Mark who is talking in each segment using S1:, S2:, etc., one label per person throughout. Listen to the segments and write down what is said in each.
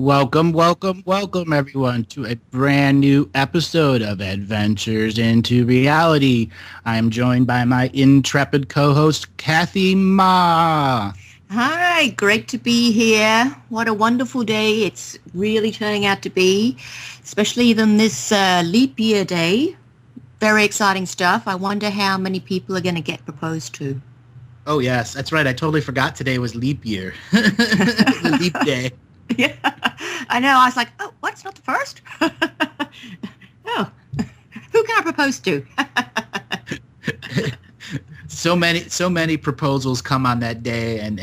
S1: Welcome, welcome, welcome, everyone, to a brand new episode of Adventures into Reality. I am joined by my intrepid co-host, Kathy Ma.
S2: Hi, great to be here. What a wonderful day it's really turning out to be, especially than this leap year day. Very exciting stuff. I wonder how many people are going to get proposed to.
S1: Oh, yes, that's right. I totally forgot today was leap year. The leap day.
S2: Yeah, I know. I was like, oh, what? It's not the first? Oh, who can I propose to?
S1: So many proposals come on that day, and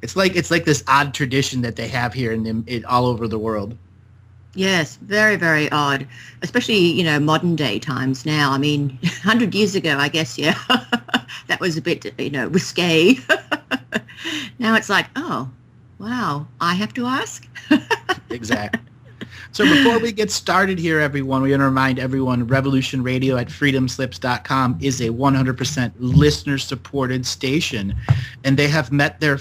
S1: it's like this odd tradition that they have here all over the world.
S2: Yes, very, very odd, especially, modern day times now. I mean, 100 years ago, I guess, yeah, that was a bit, risque. Now it's like, oh, wow, I have to ask?
S1: Exactly. So before we get started here, everyone, we want to remind everyone Revolution Radio at freedomslips.com is a 100% listener-supported station, and they have met their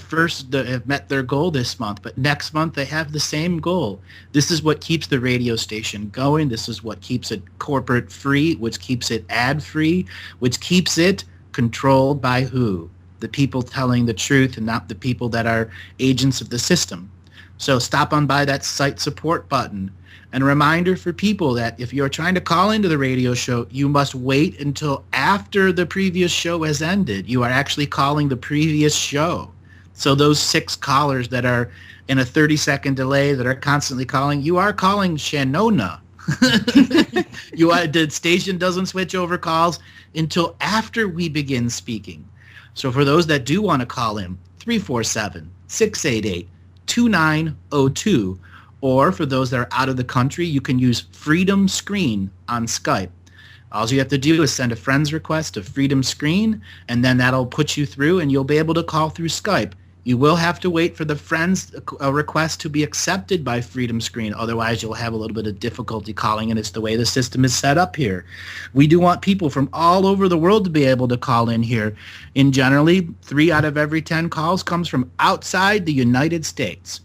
S1: goal this month. But next month they have the same goal. This is what keeps the radio station going. This is what keeps it corporate-free, which keeps it ad-free, which keeps it controlled by who? The people telling the truth and not the people that are agents of the system. So stop on by that site support button. And a reminder for people that if you're trying to call into the radio show, you must wait until after the previous show has ended. You are actually calling the previous show. So those 6 callers that are in a 30-second delay that are constantly calling, you are calling Shanona. The station doesn't switch over calls until after we begin speaking. So for those that do want to call in, 347-688-2902. Or for those that are out of the country, you can use Freedom Screen on Skype. All you have to do is send a friend's request to Freedom Screen, and then that'll put you through, and you'll be able to call through Skype. You will have to wait for the friend's request to be accepted by Freedom Screen. Otherwise, you'll have a little bit of difficulty calling, and it's the way the system is set up here. We do want people from all over the world to be able to call in here. And generally, 3 out of every 10 calls comes from outside the United States.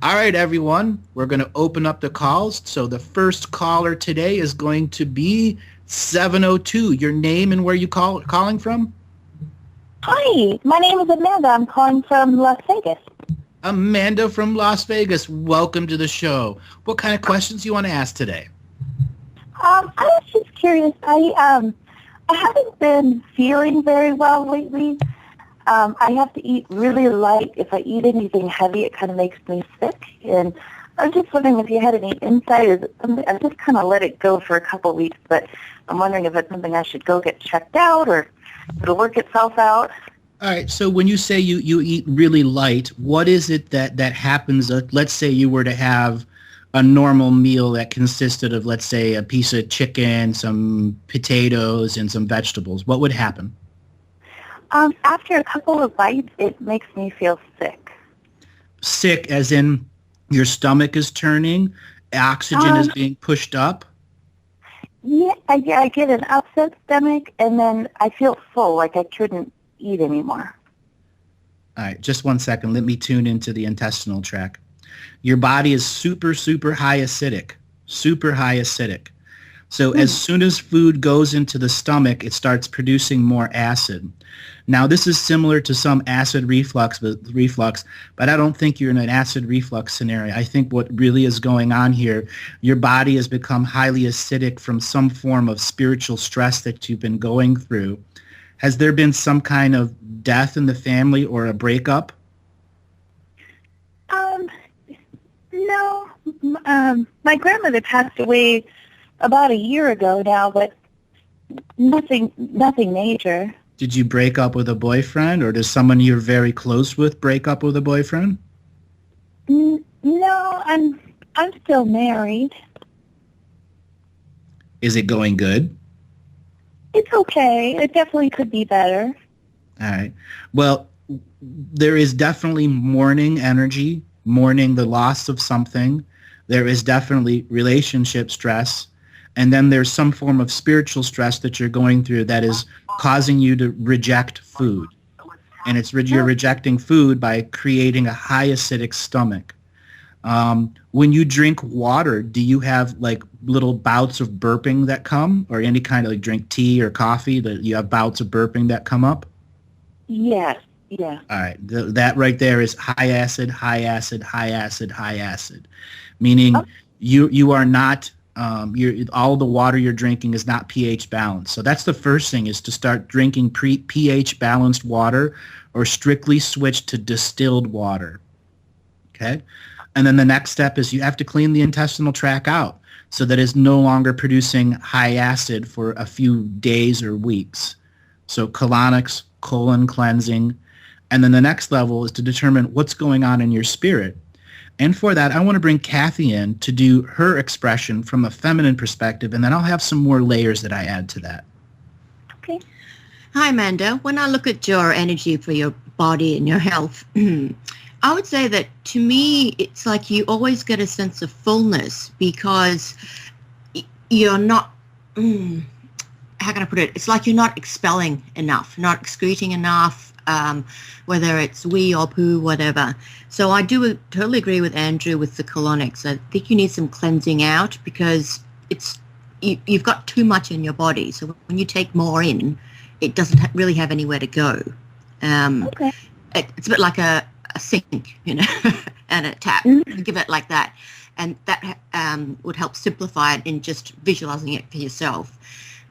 S1: All right, everyone, we're going to open up the calls. So the first caller today is going to be 702. Your name and where you calling from?
S3: Hi, my name is Amanda. I'm calling from Las Vegas.
S1: Amanda from Las Vegas, welcome to the show. What kind of questions do you want to ask today?
S3: I was just curious. I haven't been feeling very well lately. I have to eat really light. If I eat anything heavy, it kind of makes me sick. And I was just wondering if you had any insight. Is it something, I just kind of let it go for a couple of weeks, but I'm wondering if it's something I should go get checked out or it'll work itself out.
S1: All right. So when you say you eat really light, what is it that happens? Let's say you were to have a normal meal that consisted of, let's say, a piece of chicken, some potatoes, and some vegetables. What would happen?
S3: After a couple of bites, it makes me feel sick.
S1: Sick as in your stomach is turning, oxygen is being pushed up?
S3: Yeah, I get an upset stomach, and then I feel full, like I couldn't eat anymore.
S1: All right, just 1 second. Let me tune into the intestinal tract. Your body is super, super high acidic, super high acidic. So as soon as food goes into the stomach, it starts producing more acid. Now, this is similar to some acid reflux, but I don't think you're in an acid reflux scenario. I think what really is going on here, your body has become highly acidic from some form of spiritual stress that you've been going through. Has there been some kind of death in the family or a breakup?
S3: No. My grandmother passed away about a year ago now, but nothing major.
S1: Did you break up with a boyfriend, or does someone you're very close with break up with a boyfriend?
S3: No, I'm still married.
S1: Is it going good?
S3: It's okay. It definitely could be better.
S1: All right. Well, there is definitely mourning energy, mourning the loss of something. There is definitely relationship stress. And then there's some form of spiritual stress that you're going through that is causing you to reject food. And you're rejecting food by creating a high acidic stomach. When you drink water, do you have like little bouts of burping that come, or any kind of like drink tea or coffee that you have bouts of burping that come up?
S3: Yes. Yeah.
S1: All right. That right there is high acid, high acid, high acid, high acid, meaning
S3: Oh.
S1: you are not, all the water you're drinking is not pH balanced. So that's the first thing, is to start drinking pH balanced water, or strictly switch to distilled water. Okay. And then the next step is you have to clean the intestinal tract out so that it's no longer producing high acid for a few days or weeks. So colonics, colon cleansing. And then the next level is to determine what's going on in your spirit. And for that, I want to bring Kathy in to do her expression from a feminine perspective, and then I'll have some more layers that I add to that.
S3: Okay.
S2: Hi, Amanda. When I look at your energy for your body and your health, I would say that to me, it's like you always get a sense of fullness because you're not, how can I put it? It's like you're not expelling enough, not excreting enough, whether it's wee or poo, whatever. So I do totally agree with Andrew with the colonics. I think you need some cleansing out because you've got too much in your body. So when you take more in, it doesn't really have anywhere to go.
S3: Okay.
S2: It's a bit like a sink, and a tap. Give it like that, and that would help simplify it in just visualizing it for yourself.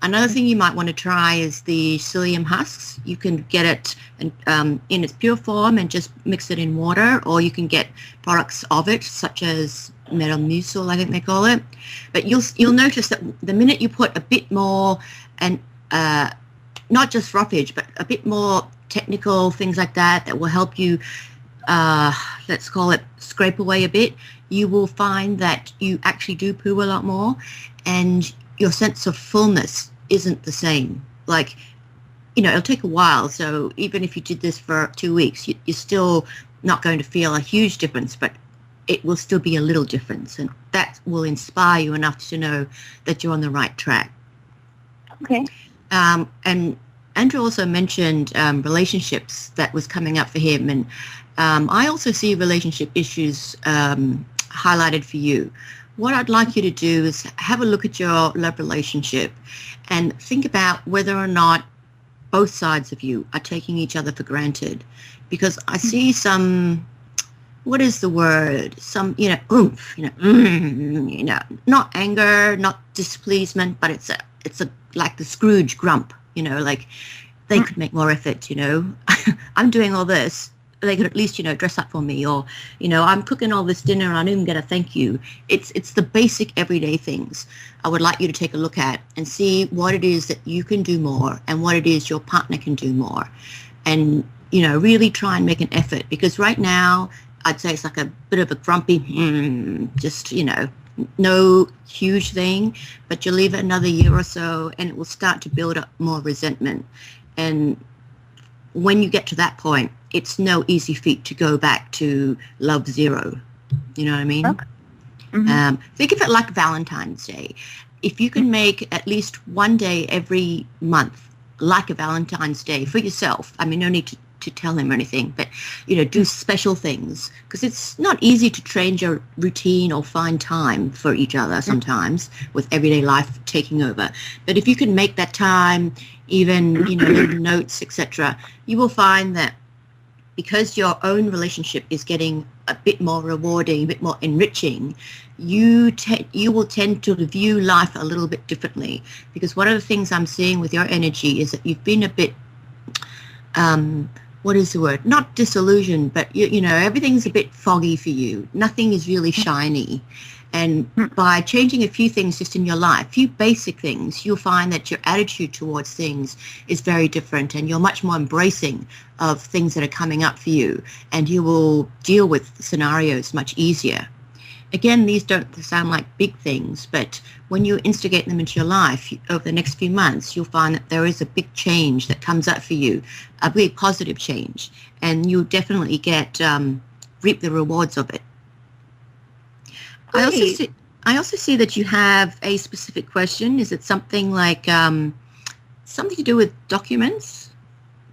S2: Another thing you might want to try is the psyllium husks. You can get it in its pure form and just mix it in water, or you can get products of it, such as metamucil, I think they call it. But you'll notice that the minute you put a bit more, and not just roughage, but a bit more technical things like that will help you, let's call it scrape away a bit, you will find that you actually do poo a lot more, and your sense of fullness isn't the same. Like, it'll take a while. So even if you did this for 2 weeks, you're still not going to feel a huge difference, but it will still be a little difference. And that will inspire you enough to know that you're on the right track.
S3: Okay.
S2: And Andrew also mentioned relationships that was coming up for him. And I also see relationship issues highlighted for you. What I'd like you to do is have a look at your love relationship and think about whether or not both sides of you are taking each other for granted. Because I see some, what is the word? Some, oomph, not anger, not displeasement, but it's a like the Scrooge grump, like they could make more effort, I'm doing all this. They could at least, dress up for me, or, I'm cooking all this dinner and I didn't get a thank you. It's the basic everyday things I would like you to take a look at and see what it is that you can do more and what it is your partner can do more. And, really try and make an effort, because right now I'd say it's like a bit of a grumpy, just, no huge thing, but you leave it another year or so and it will start to build up more resentment. And when you get to that point, it's no easy feat to go back to love zero. You know what I mean?
S3: Okay. Mm-hmm.
S2: Think of it like Valentine's Day. If you can make at least one day every month like a Valentine's Day for yourself, I mean, no need to tell him or anything, but, do special things, because it's not easy to change your routine or find time for each other sometimes with everyday life taking over. But if you can make that time, even, little notes, etc., you will find that because your own relationship is getting a bit more rewarding, a bit more enriching, you will tend to view life a little bit differently. Because one of the things I'm seeing with your energy is that you've been a bit, what is the word? Not disillusioned, but everything's a bit foggy for you. Nothing is really shiny. And by changing a few things just in your life, a few basic things, you'll find that your attitude towards things is very different, and you're much more embracing of things that are coming up for you, and you will deal with scenarios much easier. Again, these don't sound like big things, but when you instigate them into your life over the next few months, you'll find that there is a big change that comes up for you, a big positive change, and you'll definitely reap the rewards of it. I also see that you have a specific question. Is it something like something to do with documents?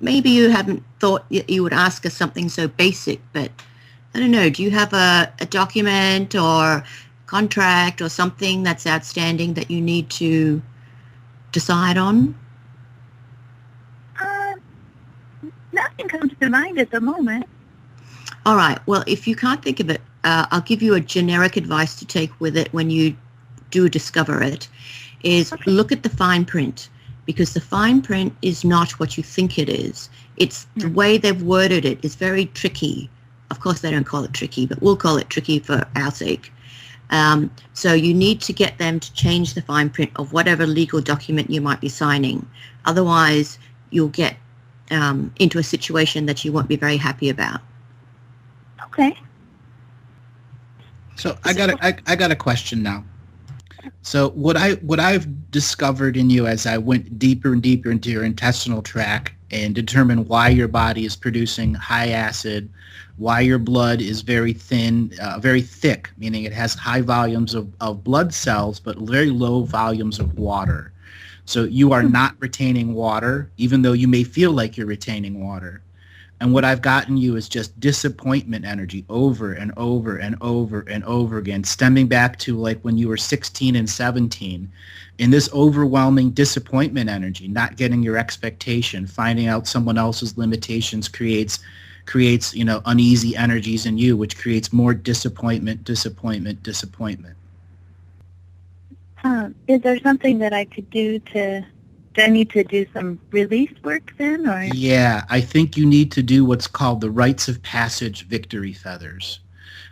S2: Maybe you haven't thought you would ask us something so basic, but I don't know, do you have a document or contract or something that's outstanding that you need to decide on?
S3: Nothing comes to mind at the moment.
S2: All right. Well, if you can't think of it, I'll give you a generic advice to take with it when you do discover it, is look at the fine print, because the fine print is not what you think it is. It's the way they've worded it is very tricky. Of course, they don't call it tricky, but we'll call it tricky for our sake. So you need to get them to change the fine print of whatever legal document you might be signing. Otherwise, you'll get into a situation that you won't be very happy about.
S3: Okay.
S1: So I got a question now. So what I've discovered in you as I went deeper and deeper into your intestinal tract and determined why your body is producing high acid, why your blood is very thin, very thick, meaning it has high volumes of blood cells but very low volumes of water. So you are not retaining water, even though you may feel like you're retaining water. And what I've gotten you is just disappointment energy over and over and over and over again, stemming back to like when you were 16 and 17. In this overwhelming disappointment energy, not getting your expectation, finding out someone else's limitations creates uneasy energies in you, which creates more disappointment.
S3: Is there something that I could do do I need to do some release work then? Or?
S1: Yeah, I think you need to do what's called the rites of passage victory feathers.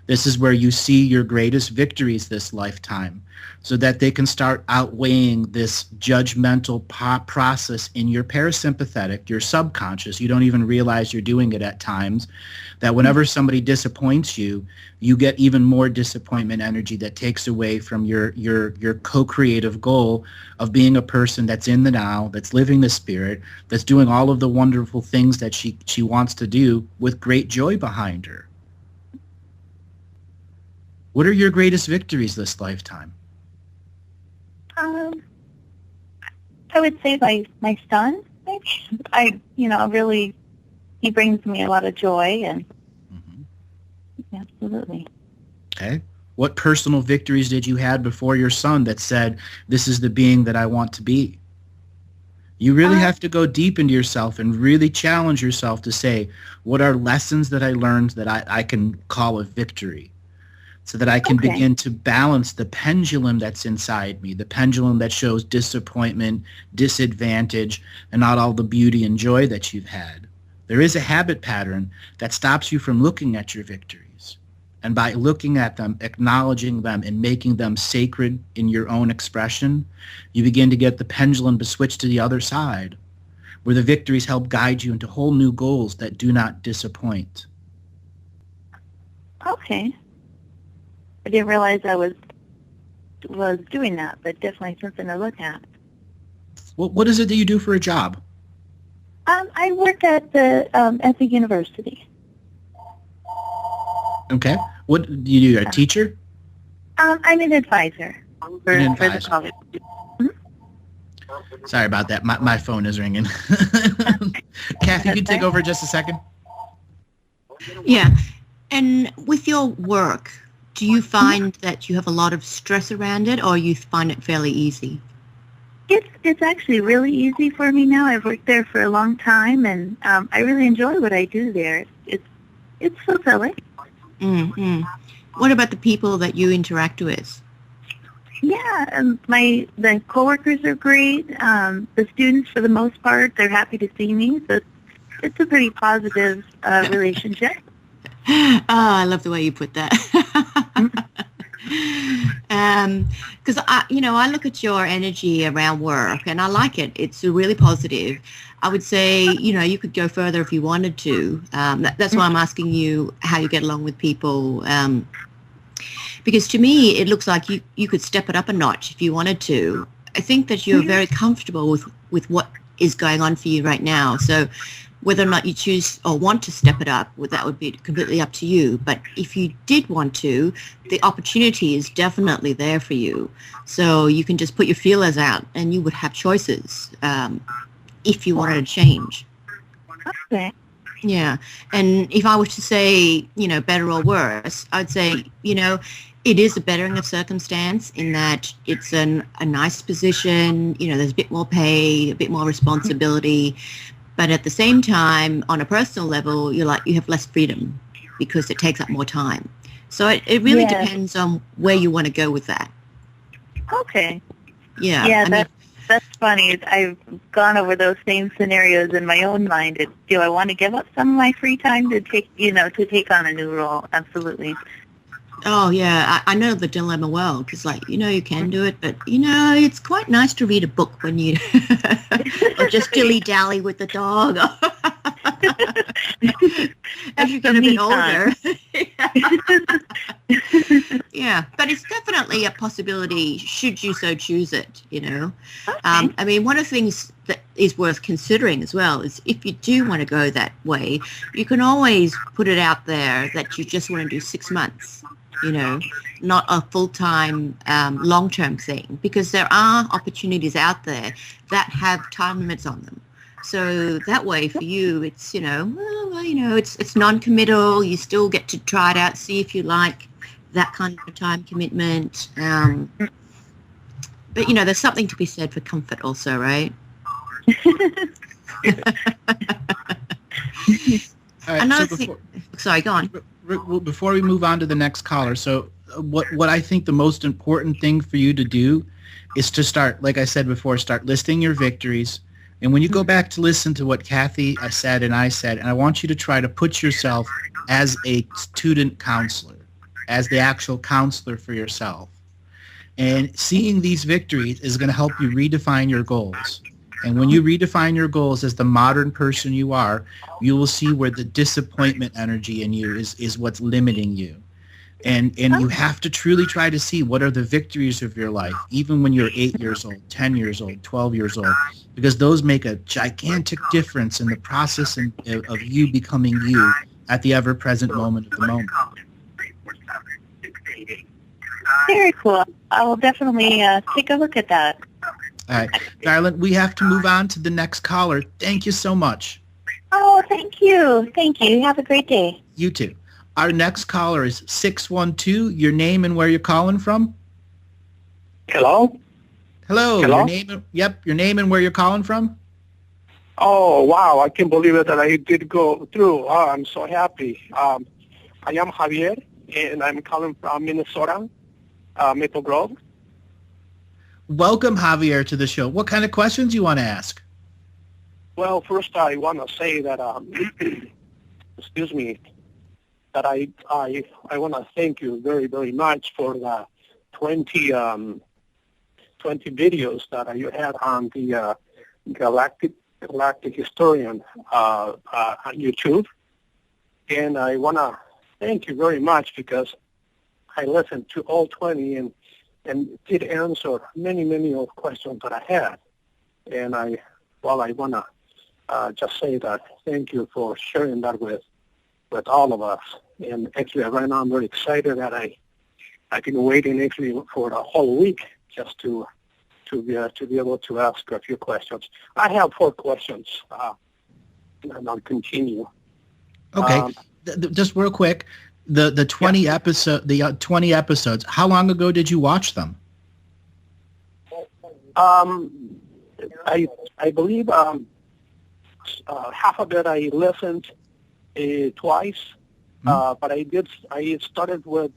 S1: This is where you see your greatest victories this lifetime so that they can start outweighing this judgmental process in your parasympathetic, your subconscious. You don't even realize you're doing it at times. That whenever somebody disappoints you, you get even more disappointment energy that takes away from your co-creative goal of being a person that's in the now, that's living the spirit, that's doing all of the wonderful things that she wants to do with great joy behind her. What are your greatest victories this lifetime?
S3: I would say my son, maybe. He brings me a lot of joy, and absolutely.
S1: Okay. What personal victories did you have before your son that said, this is the being that I want to be? You really have to go deep into yourself and really challenge yourself to say, what are lessons that I learned that I can call a victory? So that I can begin to balance the pendulum that's inside me, the pendulum that shows disappointment, disadvantage, and not all the beauty and joy that you've had. There is a habit pattern that stops you from looking at your victories. And by looking at them, acknowledging them, and making them sacred in your own expression, you begin to get the pendulum to switch to the other side, where the victories help guide you into whole new goals that do not disappoint.
S3: Okay. I didn't realize I was doing that, but definitely something to look at.
S1: What is it that you do for a job?
S3: I work at the university.
S1: Okay. What do you do? A teacher?
S3: I'm an advisor for the college.
S1: Sorry about that. My phone is ringing. Kathy, you can take over just a second.
S2: Yeah. And with your work, do you find that you have a lot of stress around it, or you find it fairly easy?
S3: It's actually really easy for me now. I've worked there for a long time, and I really enjoy what I do there. It's fulfilling.
S2: Mm-hmm. What about the people that you interact with?
S3: Yeah, the coworkers are great. The students, for the most part, they're happy to see me. So it's a pretty positive relationship.
S2: Oh, I love the way you put that. Because I look at your energy around work and I like it. It's really positive. I would say, you could go further if you wanted to. That's why I'm asking you how you get along with people. Because to me, it looks like you could step it up a notch if you wanted to. I think that you're very comfortable with what is going on for you right now. So whether or not you choose or want to step it up, that would be completely up to you. But if you did want to, the opportunity is definitely there for you. So you can just put your feelers out and you would have choices if you wanted to change.
S3: Okay.
S2: Yeah. And if I was to say, better or worse, I'd say, it is a bettering of circumstance in that it's a nice position, there's a bit more pay, a bit more responsibility. But at the same time, on a personal level, you have less freedom because it takes up more time. So it really depends on where you want to go with that.
S3: Okay.
S2: Yeah.
S3: Yeah, that's funny. I've gone over those same scenarios in my own mind. Do I want to give up some of my free time to take on a new role? Absolutely.
S2: Oh, yeah. I know the dilemma well because, you can do it, but, it's quite nice to read a book when you or just dilly-dally with the dog. As you get a bit older. Yeah, but it's definitely a possibility should you so choose it, Okay. One of the things that is worth considering as well is if you do want to go that way, you can always put it out there that you just want to do 6 months, not a full-time, long-term thing, because there are opportunities out there that have time limits on them. So that way for you, it's, it's non-committal. You still get to try it out, see if you like that kind of time commitment. But, there's something to be said for comfort also, right? Another thing. Sorry, go on.
S1: Before we move on to the next caller, so what I think the most important thing for you to do is to start, like I said before, start listing your victories. And when you go back to listen to what Kathy said and I said, and I want you to try to put yourself as a student counselor, as the actual counselor for yourself. And seeing these victories is going to help you redefine your goals. And when you redefine your goals as the modern person you are, you will see where the disappointment energy in you is what's limiting you. And you have to truly try to see what are the victories of your life, even when you're 8 years old, 10 years old, 12 years old, because those make a gigantic difference in the process of you becoming you at the ever-present moment of the moment.
S3: Very cool. I will definitely take a look at that.
S1: All right. Darlene, we have to move on to the next caller. Thank you so much.
S3: Oh, thank you. Thank you. Have a great day.
S1: You too. Our next caller is 612. Your name and where you're calling from?
S4: Hello?
S1: Hello.
S4: Hello?
S1: Your name and where you're calling from?
S4: Oh, wow. I can't believe it that I did go through. Oh, I'm so happy. I am Javier, and I'm calling from Minnesota, Maple Grove.
S1: Welcome, Javier, to the show. What kind of questions do you want to ask?
S4: Well, first I want to say that, excuse me, that I want to thank you very, very much for the 20 videos that you had on the Galactic Historian on YouTube. And I want to thank you very much because I listened to all 20 and did answer many of questions that I had. And I want to just say that thank you for sharing that with all of us. And actually, right now I'm very excited that I've been waiting actually for the whole week just to be able to ask a few questions. I have 4 questions, and I'll continue.
S1: Okay, just real quick, the 20 episodes. How long ago did you watch them?
S4: I believe half of it I listened twice, but I started with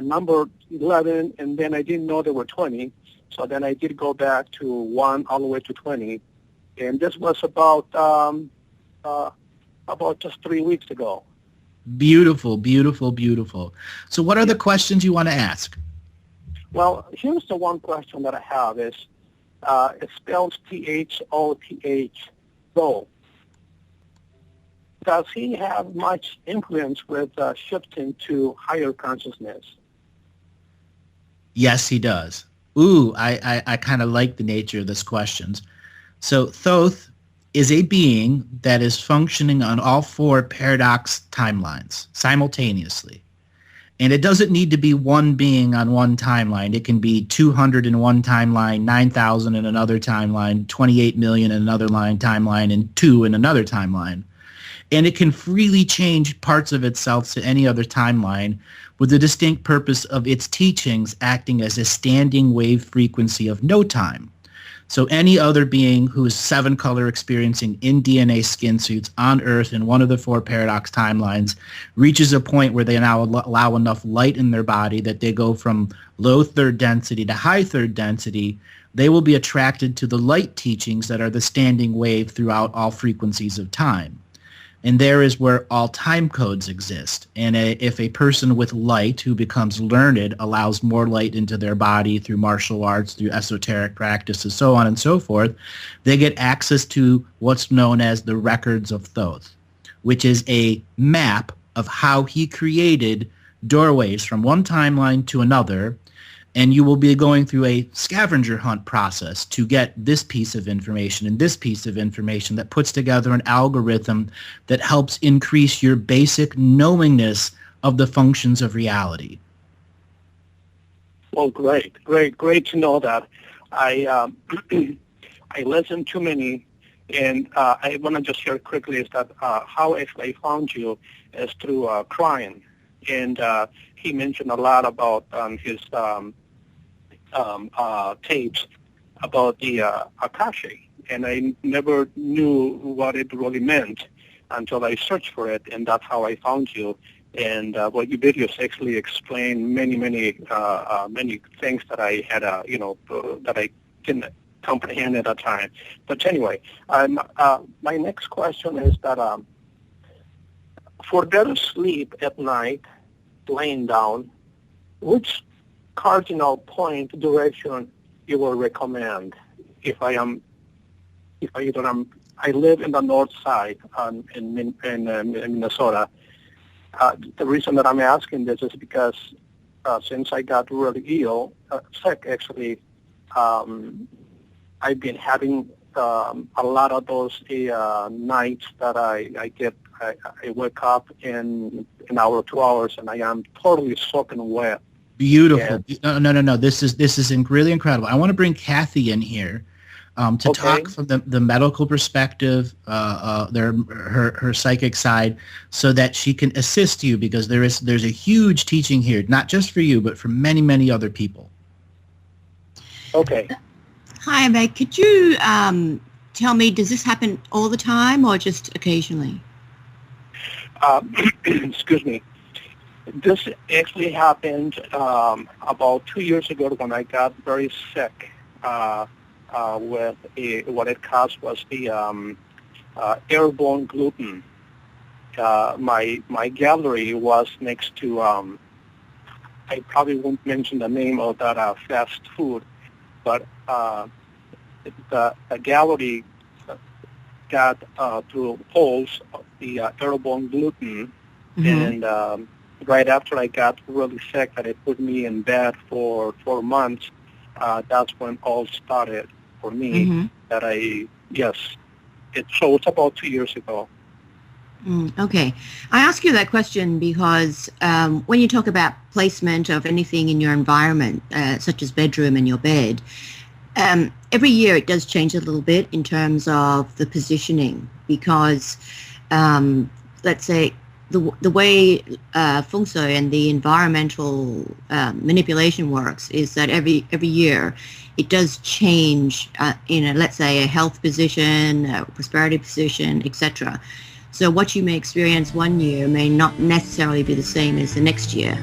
S4: number 11, and then I didn't know there were 20, so then I did go back to 1 all the way to 20, and this was about just 3 weeks ago.
S1: Beautiful, beautiful, beautiful. So what are the questions you want to ask?
S4: Well, here's the one question that I have is, it spells Thoth, Thoth. Does he have much influence with shifting to higher consciousness?
S1: Yes, he does. Ooh, I kind of like the nature of this questions. So Thoth is a being that is functioning on all 4 paradox timelines simultaneously. And it doesn't need to be one being on one timeline. It can be 200 in one timeline, 9,000 in another timeline, 28 million in another timeline, and 2 in another timeline. and it can freely change parts of itself to any other timeline with the distinct purpose of its teachings acting as a standing wave frequency of no time. So any other being who is 7-color experiencing in DNA skin suits on Earth in one of the 4 paradox timelines reaches a point where they now allow enough light in their body that they go from low third density to high third density. They will be attracted to the light teachings that are the standing wave throughout all frequencies of time. And there is where all time codes exist. And if a person with light who becomes learned allows more light into their body through martial arts, through esoteric practices, so on and so forth, they get access to what's known as the records of Thoth, which is a map of how he created doorways from one timeline to another. And you will be going through a scavenger hunt process to get this piece of information and this piece of information that puts together an algorithm that helps increase your basic knowingness of the functions of reality.
S4: Well, great to know that. I listened to many, and I want to just share quickly is that how I found you is through crying, and he mentioned a lot about his tapes about the Akashi, and I never knew what it really meant until I searched for it, and that's how I found you. And what you videos actually explain many things that I had, that I didn't comprehend at the time. But anyway, my next question is that for better sleep at night, laying down, which cardinal point direction you will recommend? I live in the north side in Minnesota. The reason that I'm asking this is because since I got really sick actually, I've been having a lot of those nights that I wake up in an hour or 2 hours and I am totally soaking wet.
S1: Beautiful.
S4: Yeah.
S1: No. This is really incredible. I want to bring Kathy in here to talk from the medical perspective, her psychic side, so that she can assist you, because there's a huge teaching here, not just for you, but for many other people.
S4: Okay.
S2: Hi, Meg. Could you tell me, does this happen all the time or just occasionally?
S4: Excuse me. This actually happened about 2 years ago when I got very sick with what it caused was the airborne gluten. My gallery was next to, I probably won't mention the name of that fast food, but the gallery got through holes the airborne gluten, and right after I got really sick, that it put me in bed for 4 months. That's when all started for me. It's about 2 years ago.
S2: Okay. I ask you that question because when you talk about placement of anything in your environment, such as bedroom and your bed, every year it does change a little bit in terms of the positioning, because let's say the way feng shui and the environmental manipulation works is that every year it does change let's say a health position, a prosperity position, etc. So what you may experience one year may not necessarily be the same as the next year.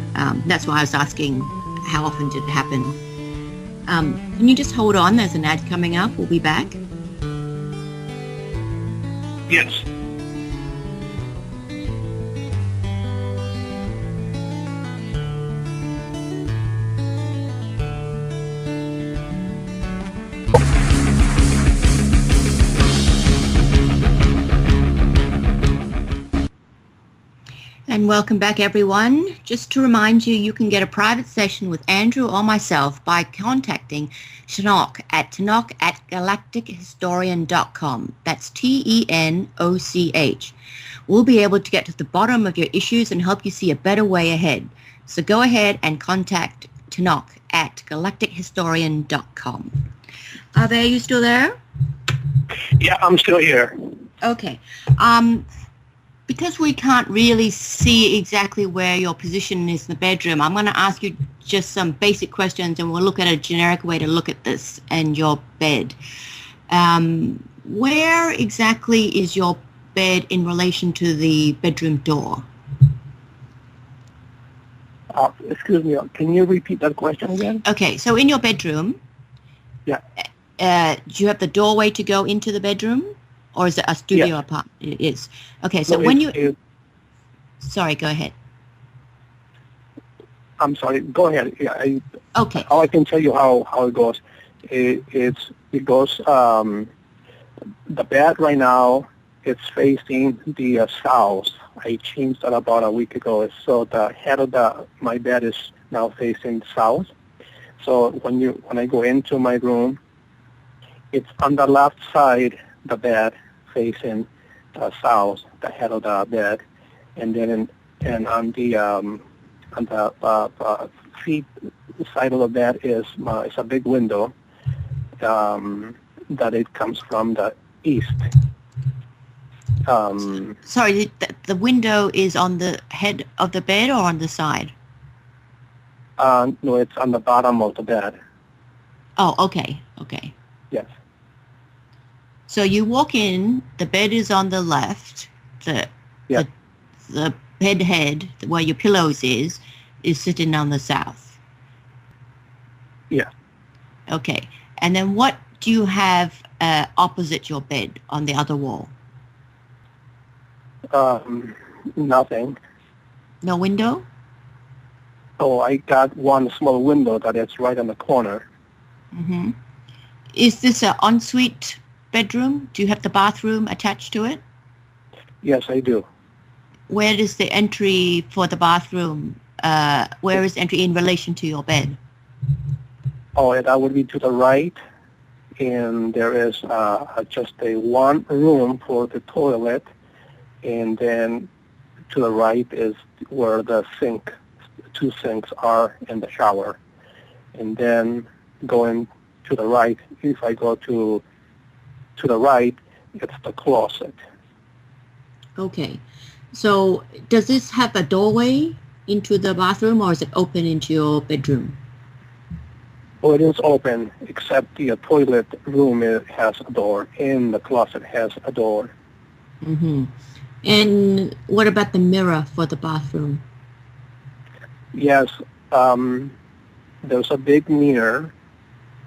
S2: That's why I was asking how often did it happen. Can you just hold on? There's an ad coming up. We'll be back.
S4: Yes.
S2: And welcome back, everyone. Just to remind you, you can get a private session with Andrew or myself by contacting Tenoch at galactichistorian.com. That's TENOCH. We'll be able to get to the bottom of your issues and help you see a better way ahead. So go ahead and contact Tenoch at galactichistorian.com. Are you still there?
S4: Yeah, I'm still here.
S2: Okay. because we can't really see exactly where your position is in the bedroom, I'm going to ask you just some basic questions, and we'll look at a generic way to look at this and your bed. Where exactly is your bed in relation to the bedroom door?
S4: Excuse me, can you repeat that question again?
S2: Okay, so in your bedroom,
S4: Yeah.
S2: Do you have the doorway to go into the bedroom, or is it a studio apartment? It is. Okay, so
S4: No,
S2: when you... Sorry, go ahead.
S4: I'm sorry, go ahead. Yeah,
S2: Okay.
S4: I can tell you how it goes. It goes, the bed right now, it's facing the south. I changed that about a week ago. So the head of my bed is now facing south. So when I go into my room, it's on the left side, the bed facing south, the head of the bed, and then on the feet side of the bed is a big window that it comes from the east.
S2: Sorry, the window is on the head of the bed or on the side?
S4: No, it's on the bottom of the bed.
S2: Oh, okay.
S4: Yes.
S2: So you walk in, the bed is on the left, the bed head, where your pillows is sitting on the south.
S4: Yeah.
S2: Okay. And then what do you have opposite your bed on the other wall?
S4: Nothing.
S2: No window?
S4: Oh, I got one small window that is right on the corner.
S2: Mm-hmm. Is this an ensuite bedroom? Do you have the bathroom attached to it?
S4: Yes, I do.
S2: Where is the entry for the bathroom? Where is entry in relation to your bed?
S4: Oh, that would be to the right, and there is just a one room for the toilet, and then to the right is where the two sinks are in the shower. And then going to the right, if I go to the right, it's the closet.
S2: Okay. So does this have a doorway into the bathroom, or is it open into your bedroom?
S4: Oh, it is open, except the toilet room has a door, and the closet has a door.
S2: Mm-hmm. And what about the mirror for the bathroom?
S4: Yes, there's a big mirror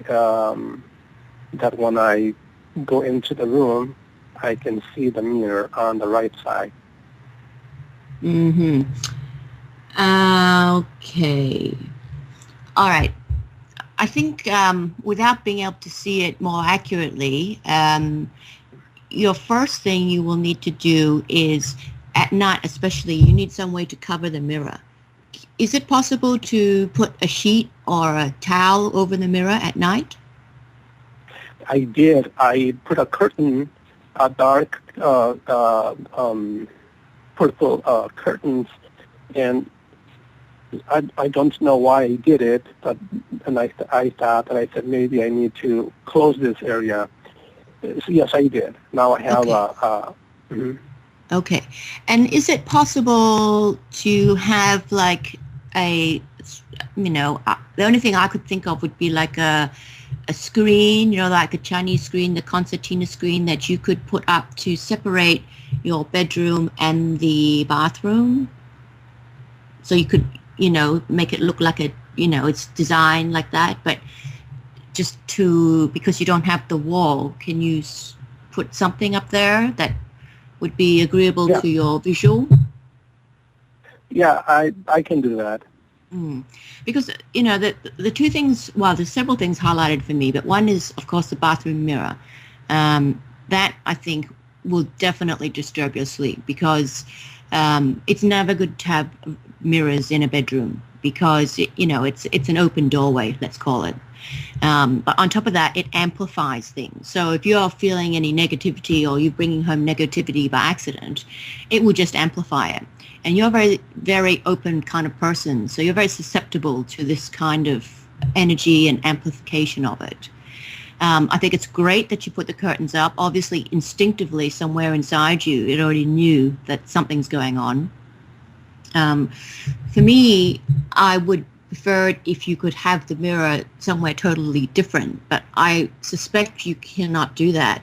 S4: that when I go into the room, I can see the mirror on the right side.
S2: Mm-hmm. Okay. All right. I think without being able to see it more accurately, your first thing you will need to do is, at night especially, you need some way to cover the mirror. Is it possible to put a sheet or a towel over the mirror at night?
S4: I did. I put a curtain, a dark purple curtains, and I don't know why I did it, but I thought that I said maybe I need to close this area. So yes, I did. Now I have
S2: okay. Okay. And is it possible to have like the only thing I could think of would be like a screen, like a Chinese screen, the concertina screen that you could put up to separate your bedroom and the bathroom. So you could, make it look like it's designed like that, but because you don't have the wall, can you put something up there that would be agreeable to your visual?
S4: Yeah, I can do that.
S2: Because, the two things, well, there's several things highlighted for me, but one is, of course, the bathroom mirror. That, I think, will definitely disturb your sleep because it's never good to have mirrors in a bedroom because, it's an open doorway, let's call it. But on top of that, it amplifies things. So if you're feeling any negativity or you're bringing home negativity by accident, it will just amplify it. And you're a very, very open kind of person. So you're very susceptible to this kind of energy and amplification of it. I think it's great that you put the curtains up. Obviously, instinctively, somewhere inside you, it already knew that something's going on. For me, I would prefer it if you could have the mirror somewhere totally different, but I suspect you cannot do that.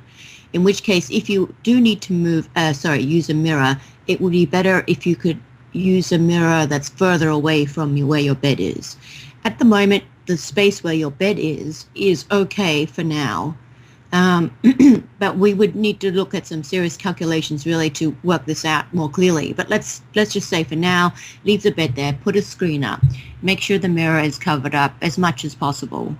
S2: In which case, if you do need to use a mirror, it would be better if you could use a mirror that's further away from where your bed is. At the moment, the space where your bed is okay for now. But we would need to look at some serious calculations really to work this out more clearly. But let's just say for now, leave the bed there, put a screen up, make sure the mirror is covered up as much as possible.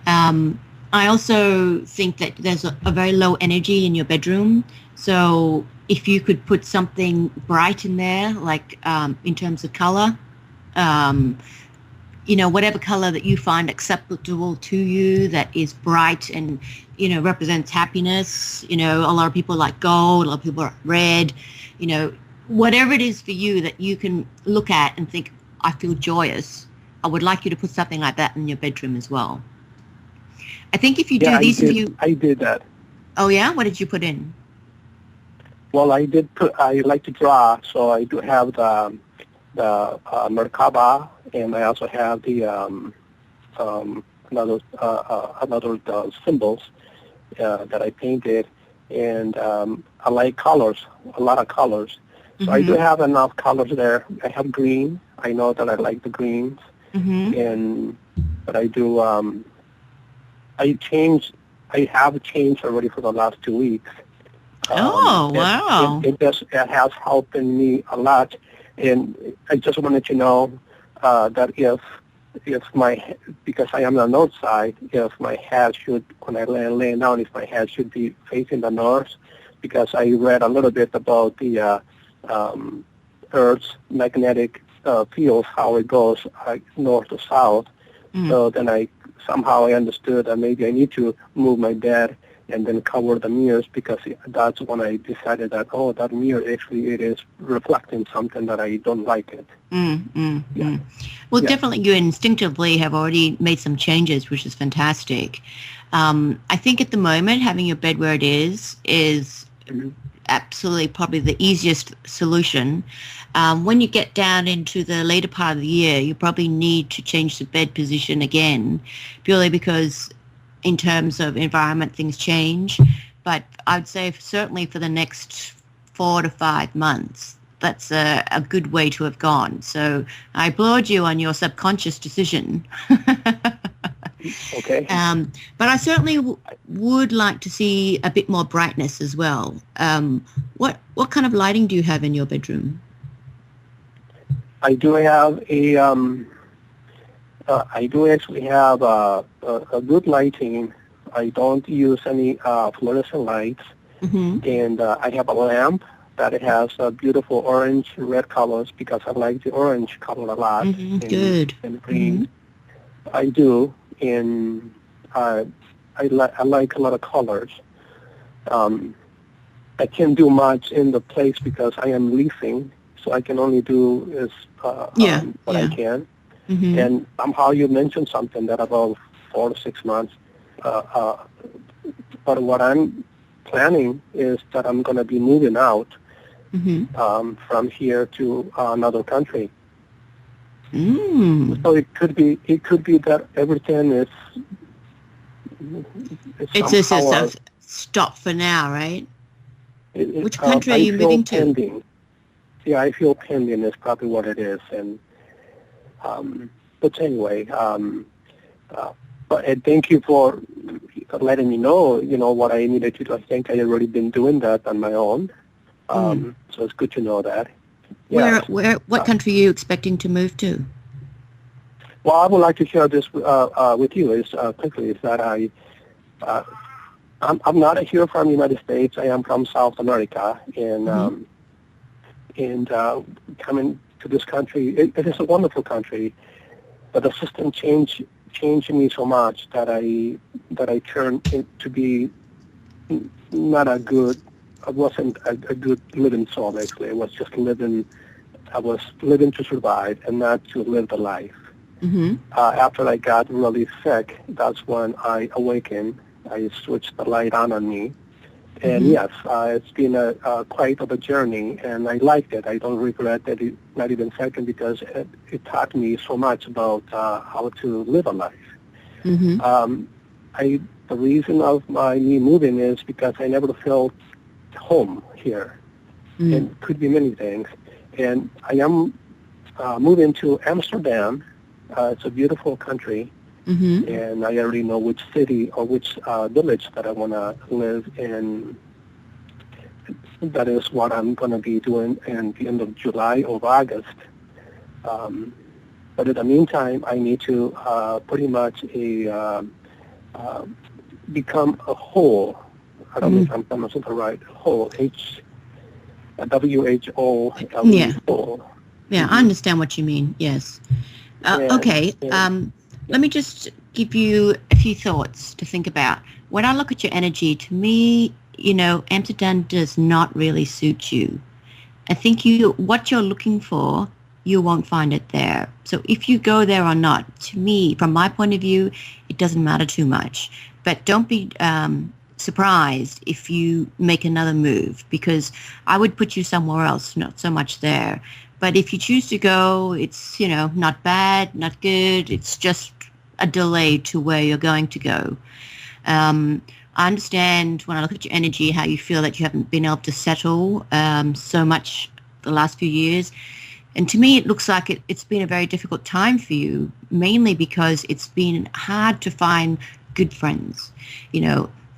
S2: I also think that there's a very low energy in your bedroom. So if you could put something bright in there, like in terms of color, whatever color that you find acceptable to you that is bright and, represents happiness. A lot of people like gold, a lot of people like red, whatever it is for you that you can look at and think, I feel joyous. I would like you to put something like that in your bedroom as well. I think if you do these few...
S4: I did that.
S2: Oh, yeah? What did you put in?
S4: Well, I like to draw, so I do have the Merkaba, and I also have the another symbols that I painted, and I like colors, a lot of colors. So I do have enough colors there. I have green. I know that I like the greens, but I do. I have changed already for the last 2 weeks.
S2: Wow!
S4: It has helped me a lot, and I just wanted to know that because I am on the north side, if my head should, when I lay down, if my head should be facing the north, because I read a little bit about the Earth's magnetic field, how it goes north to south. So then I understood that maybe I need to move my bed and then cover the mirrors, because that's when I decided that, that mirror actually it is reflecting something that I don't like it.
S2: Well, definitely you instinctively have already made some changes, which is fantastic. I think at the moment having your bed where it is absolutely probably the easiest solution. When you get down into the later part of the year, you probably need to change the bed position again, purely because in terms of environment, things change. But I'd say certainly for the next 4 to 5 months, that's a good way to have gone. So I applaud you on your subconscious decision.
S4: Okay.
S2: But I certainly would like to see a bit more brightness as well. What kind of lighting do you have in your bedroom?
S4: I do have I do actually have a good lighting. I don't use any fluorescent lights, and I have a lamp that has beautiful orange, red colors, because I like the orange color a lot.
S2: Good.
S4: And green. I do, and I like a lot of colors. I can't do much in the place because I am leasing, so I can only do what I can. And somehow you mentioned something that about 4 to 6 months. But what I'm planning is that I'm going to be moving out from here to another country. So it could be that everything is
S2: it's just a stop for now, right? Which country are you moving to?
S4: Pending. Yeah, I feel pending is probably what it is, and but anyway, but thank you for letting me know, what I needed to do. I think I had already been doing that on my own, so it's good to know that. Yeah.
S2: What country are you expecting to move to?
S4: Well, I would like to share this with you quickly. Is that I'm not here from the United States. I am from South America, and coming to this country, it is a wonderful country, but the system changed me so much that I turned to be not a good. I wasn't a good living soul. Actually, I was just living. I was living to survive and not to live the life. After I got really sick, that's when I awakened. I switched the light on me. And yes, it's been quite of a journey, and I liked it. I don't regret it, not even a second, because it taught me so much about how to live a life. The reason of me moving is because I never felt home here. And it could be many things. And I am moving to Amsterdam. It's a beautiful country. And I already know which city or which village that I want to live in. That is what I'm going to be doing in the end of July or August. But in the meantime, I need to pretty much become a whole. I don't know if I'm pronouncing it right. Whole, W-H-O.
S2: Yeah.
S4: Whole.
S2: Yeah, I understand what you mean. Yes. Okay. Let me just give you a few thoughts to think about. When I look at your energy, to me, Amsterdam does not really suit you. I think what you're looking for, you won't find it there. So if you go there or not, to me, from my point of view, it doesn't matter too much. But don't be surprised if you make another move, because I would put you somewhere else, not so much there. But if you choose to go, it's, not bad, not good. It's just a delay to where you're going to go. I understand when I look at your energy, how you feel that you haven't been able to settle so much the last few years. And to me, it looks like it's been a very difficult time for you, mainly because it's been hard to find good friends.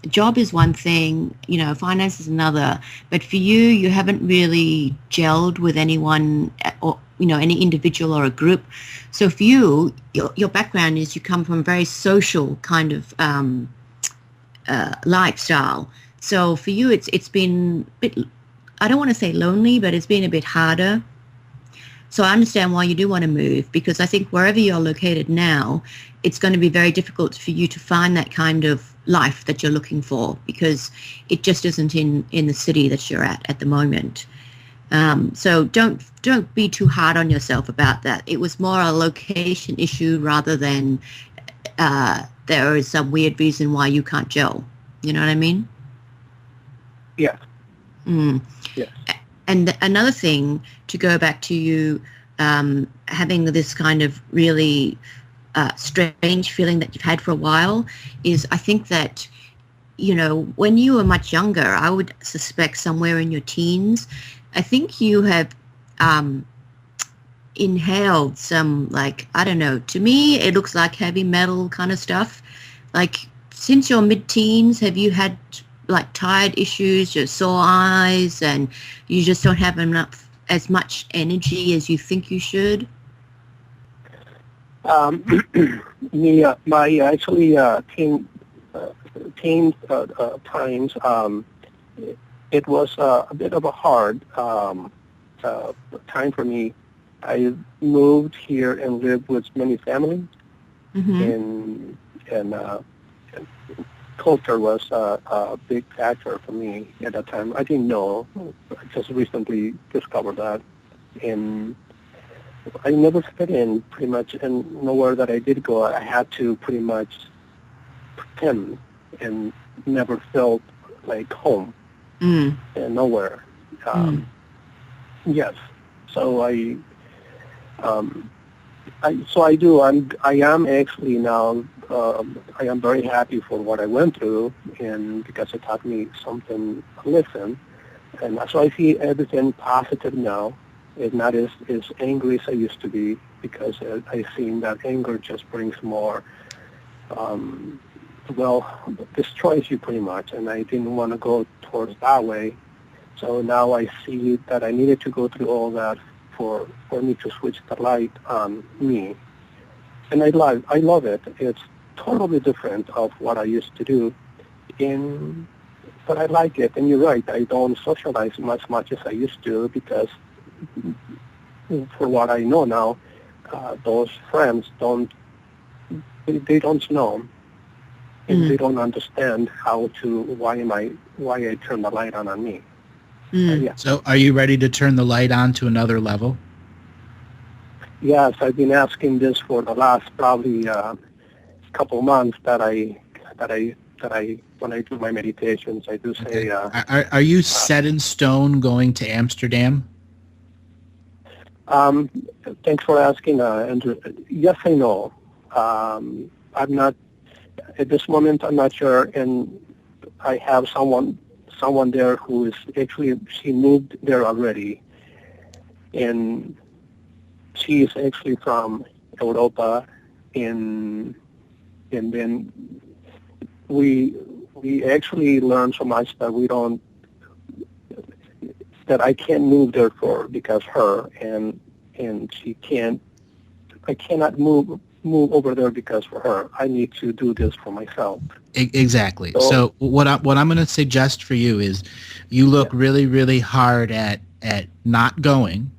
S2: Job is one thing, finance is another. But for you, you haven't really gelled with anyone or, any individual or a group. So for you, your background is you come from a very social kind of lifestyle. So for you, it's been a bit, I don't want to say lonely, but it's been a bit harder. So I understand why you do want to move, because I think wherever you're located now, it's going to be very difficult for you to find that kind of life that you're looking for, because it just isn't in the city that you're at the moment. So don't be too hard on yourself about that. It was more a location issue rather than there is some weird reason why you can't gel. You know what I mean?
S4: Yeah. Yes.
S2: And another thing, to go back to you having this kind of really strange feeling that you've had for a while, is I think that, when you were much younger, I would suspect somewhere in your teens, I think you have inhaled some, I don't know, to me it looks like heavy metal kind of stuff. Since your mid-teens, have you had tired issues, your sore eyes, and you just don't have as much energy as you think you should? My actually teen times, it was a bit of a hard time for me. I moved here and lived with many families, and culture was a big factor for me at that time. I didn't know. I just recently discovered that. And I never fit in pretty much, and nowhere that I did go, I had to pretty much pretend and never felt like home and nowhere. Yes. So I am actually now, I am very happy for what I went through, and because it taught me something to listen. And so I see everything positive now. It's not as angry as I used to be, because I seen that anger just brings more, destroys you pretty much, and I didn't want to go towards that way. So now I see that I needed to go through all that for me to switch the light on me. And I love it. It's totally different of what I used to do, but I like it. And you're right, I don't socialize much as I used to, because for what I know now, those friends don't know, and they don't understand why I turn the light on me. Yeah.
S1: So are you ready to turn the light on to another level?
S4: Yes, I've been asking this for the last probably couple months, that I when I do my meditations, I do say.
S1: Are you set in stone going to Amsterdam?
S4: Thanks for asking, Andrew. Yes, I know. I'm not at this moment. I'm not sure, and I have someone there who is actually, she moved there already, and she is actually from Europa, and then we actually learned so much that I can't move there because her, and she can't. I cannot move over there because for her. I need to do this for myself.
S1: Exactly. So what I'm going to suggest for you is you look really, really hard at not going,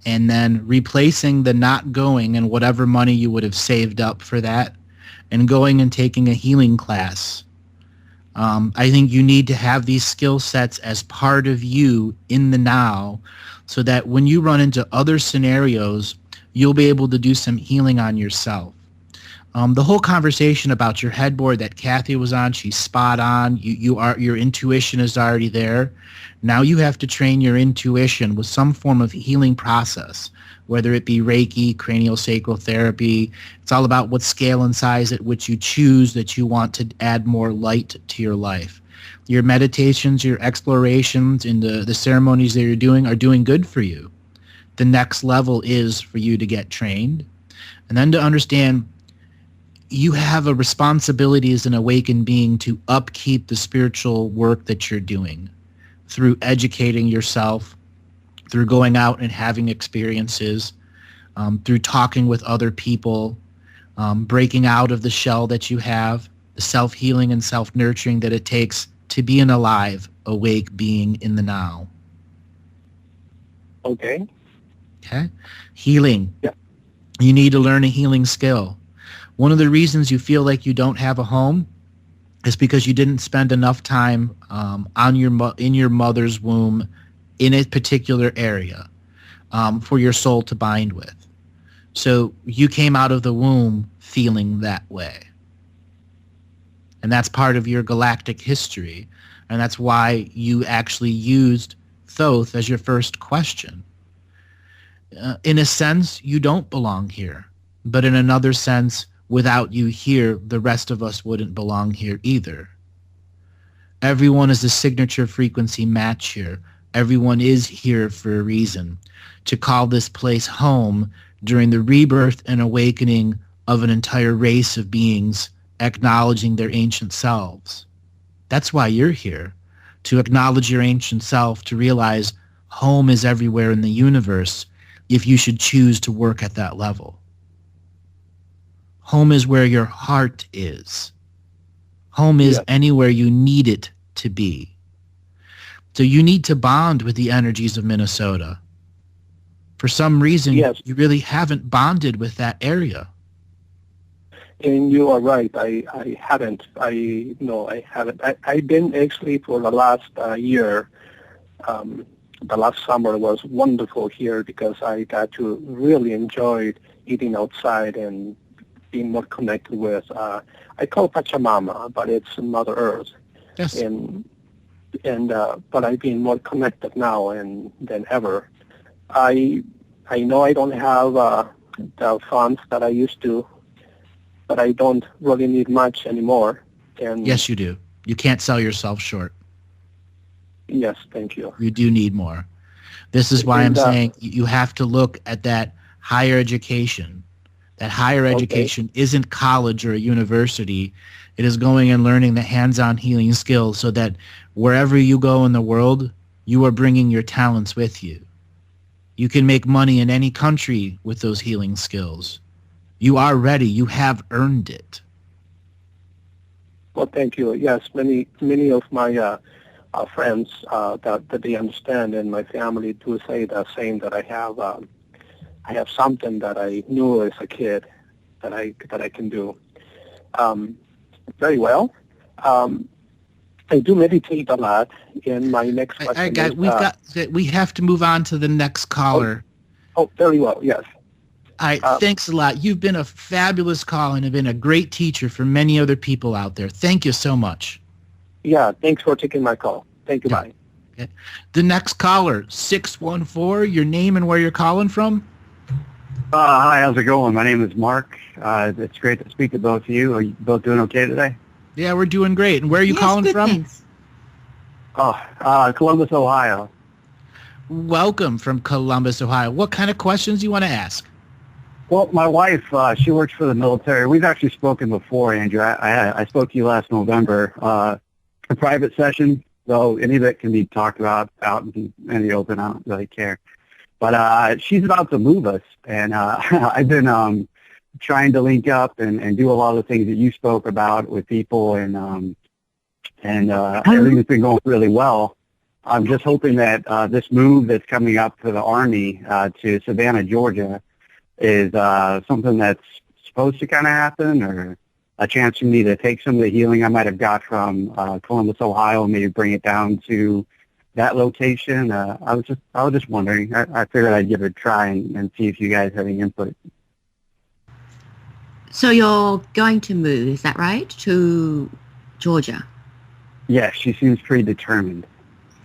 S1: and then replacing the not going and whatever money you would have saved up for that, and going and taking a healing class. I think you need to have these skill sets as part of you in the now, so that when you run into other scenarios, you'll be able to do some healing on yourself. The whole conversation about your headboard that Kathy was on, she's spot on. Your intuition is already there. Now you have to train your intuition with some form of healing process, whether it be Reiki, craniosacral therapy. It's all about what scale and size at which you choose that you want to add more light to your life. Your meditations, your explorations, and the ceremonies that you're doing are doing good for you. The next level is for you to get trained, and then to understand you have a responsibility as an awakened being to upkeep the spiritual work that you're doing through educating yourself, through going out and having experiences, through talking with other people, breaking out of the shell that you have, the self-healing and self-nurturing that it takes to be an alive, awake being in the now.
S4: Okay.
S1: Healing.
S4: Yeah.
S1: You need to learn a healing skill. One of the reasons you feel like you don't have a home is because you didn't spend enough time in your mother's womb in a particular area for your soul to bind with. So you came out of the womb feeling that way. And that's part of your galactic history. And that's why you actually used Thoth as your first question. In a sense, you don't belong here. But in another sense, without you here, the rest of us wouldn't belong here either. Everyone is a signature frequency match here. Everyone is here for a reason. To call this place home during the rebirth and awakening of an entire race of beings acknowledging their ancient selves. That's why you're here. To acknowledge your ancient self, to realize home is everywhere in the universe if you should choose to work at that level. Home is where your heart is. Home is anywhere you need it to be. So you need to bond with the energies of Minnesota. For some reason, you really haven't bonded with that area.
S4: And you are right. I haven't. I haven't. I've been actually for the last year. The last summer was wonderful here because I got to really enjoy eating outside and being more connected with, I call Pachamama, but it's Mother Earth.
S1: Yes.
S4: But I've been more connected now than ever. I know I don't have the funds that I used to, but I don't really need much anymore. And
S1: yes, you do. You can't sell yourself short.
S4: Yes, thank you.
S1: You do need more. This is why I'm saying you have to look at that higher education. That higher education isn't college or a university. It is going and learning the hands-on healing skills so that wherever you go in the world, you are bringing your talents with you. You can make money in any country with those healing skills. You are ready. You have earned it.
S4: Well, thank you. Yes, many of my friends that they understand, and my family do say the same, that I have something that I knew as a kid that I can do. Very well. I do meditate a lot. And my next question
S1: we have to move on to the next caller.
S4: Oh, very well. Yes.
S1: All right, thanks a lot. You've been a fabulous caller and have been a great teacher for many other people out there. Thank you so much.
S4: Yeah, thanks for taking my call. Thank you,
S1: Yeah.
S4: bye.
S1: Okay. The next caller, 614, your name and where you're calling from?
S5: Hi, how's it going? My name is Mark. It's great to speak to both of you. Are you both doing okay today?
S1: Yeah, we're doing great. And where are you calling
S2: good,
S1: from?
S2: Thanks.
S5: Columbus, Ohio.
S1: Welcome from Columbus, Ohio. What kind of questions do you want to ask?
S5: Well, my wife, she works for the military. We've actually spoken before, Andrew. I spoke to you last November. A private session, though any of it can be talked about out in the open. I don't really care. But she's about to move us, and I've been trying to link up and do a lot of the things that you spoke about with people, and everything's been going really well. I'm just hoping that this move that's coming up for the Army to Savannah, Georgia, is something that's supposed to kind of happen, or a chance for me to take some of the healing I might have got from Columbus, Ohio, and maybe bring it down to that location. I was just wondering. I figured I'd give it a try and see if you guys have any input.
S2: So you're going to move, is that right, to Georgia?
S5: Yeah, she seems pretty determined.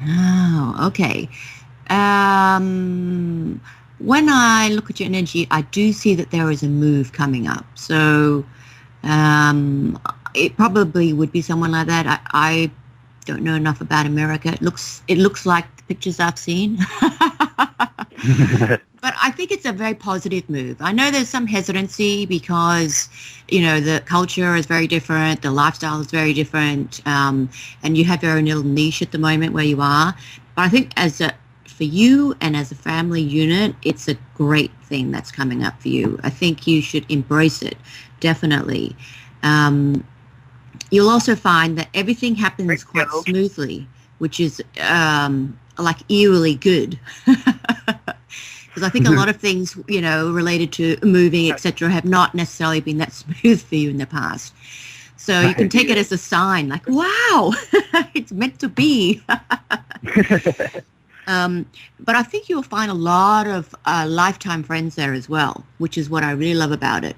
S2: Oh, okay. When I look at your energy, I do see that there is a move coming up. So it probably would be someone like that. I don't know enough about America. It looks like the pictures I've seen. But I think it's a very positive move. I know there's some hesitancy because, the culture is very different, the lifestyle is very different, and you have your own little niche at the moment where you are. But I think for you and as a family unit, it's a great thing that's coming up for you. I think you should embrace it, definitely. You'll also find that everything happens quite smoothly, which is like eerily good. Because I think a lot of things, related to moving, etc., have not necessarily been that smooth for you in the past. So you can take it as a sign, like, wow, it's meant to be. But I think you'll find a lot of lifetime friends there as well, which is what I really love about it.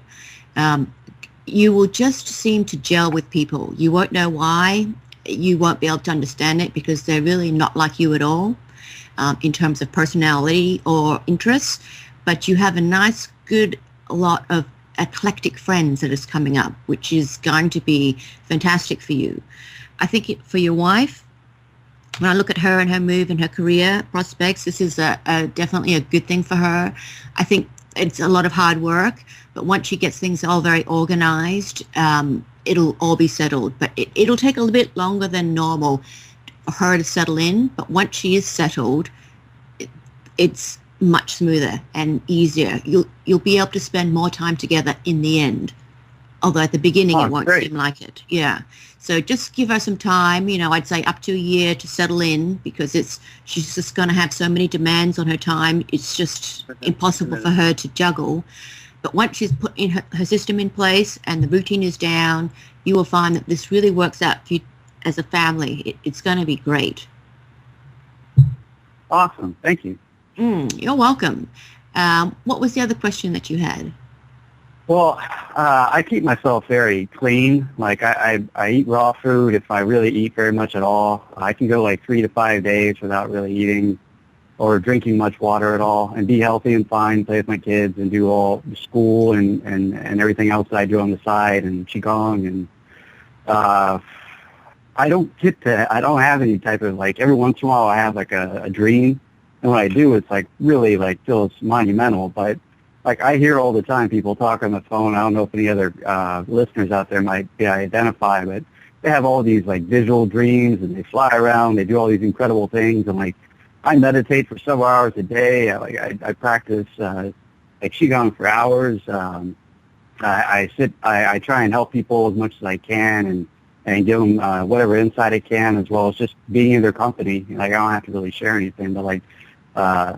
S2: You will just seem to gel with people. You won't know why. You won't be able to understand it because they're really not like you at all. In terms of personality or interests, but you have a nice, good lot of eclectic friends that is coming up, which is going to be fantastic for you. I think for your wife, when I look at her and her move and her career prospects, this is definitely a good thing for her. I think it's a lot of hard work, but once she gets things all very organized, it'll all be settled. But it'll take a little bit longer than normal for her to settle in, but once she is settled, it's much smoother and easier. You'll be able to spend more time together in the end, although at the beginning it won't seem like it. Yeah. So just give her some time, I'd say up to a year to settle in, because she's just going to have so many demands on her time. It's just impossible for her to juggle. But once she's put in her system in place and the routine is down, you will find that this really works out for you as a family. It's going to be great.
S5: Awesome. Thank you.
S2: You're welcome. What was the other question that you had?
S5: Well, I keep myself very clean. Like I eat raw food if I really eat very much at all. I can go like 3 to 5 days without really eating or drinking much water at all, and be healthy and fine, play with my kids and do all the school and everything else that I do on the side, and Qigong, and I don't have any type of, like, every once in a while I have like a dream, and when I do, it's like really like feels monumental. But like I hear all the time people talk on the phone. I don't know if any other listeners out there might be identify, but they have all these like visual dreams, and they fly around, they do all these incredible things, and like I meditate for several hours a day. I practice like Qigong for hours. I try and help people as much as I can, and give them whatever insight I can, as well as just being in their company. Like I don't have to really share anything, but like I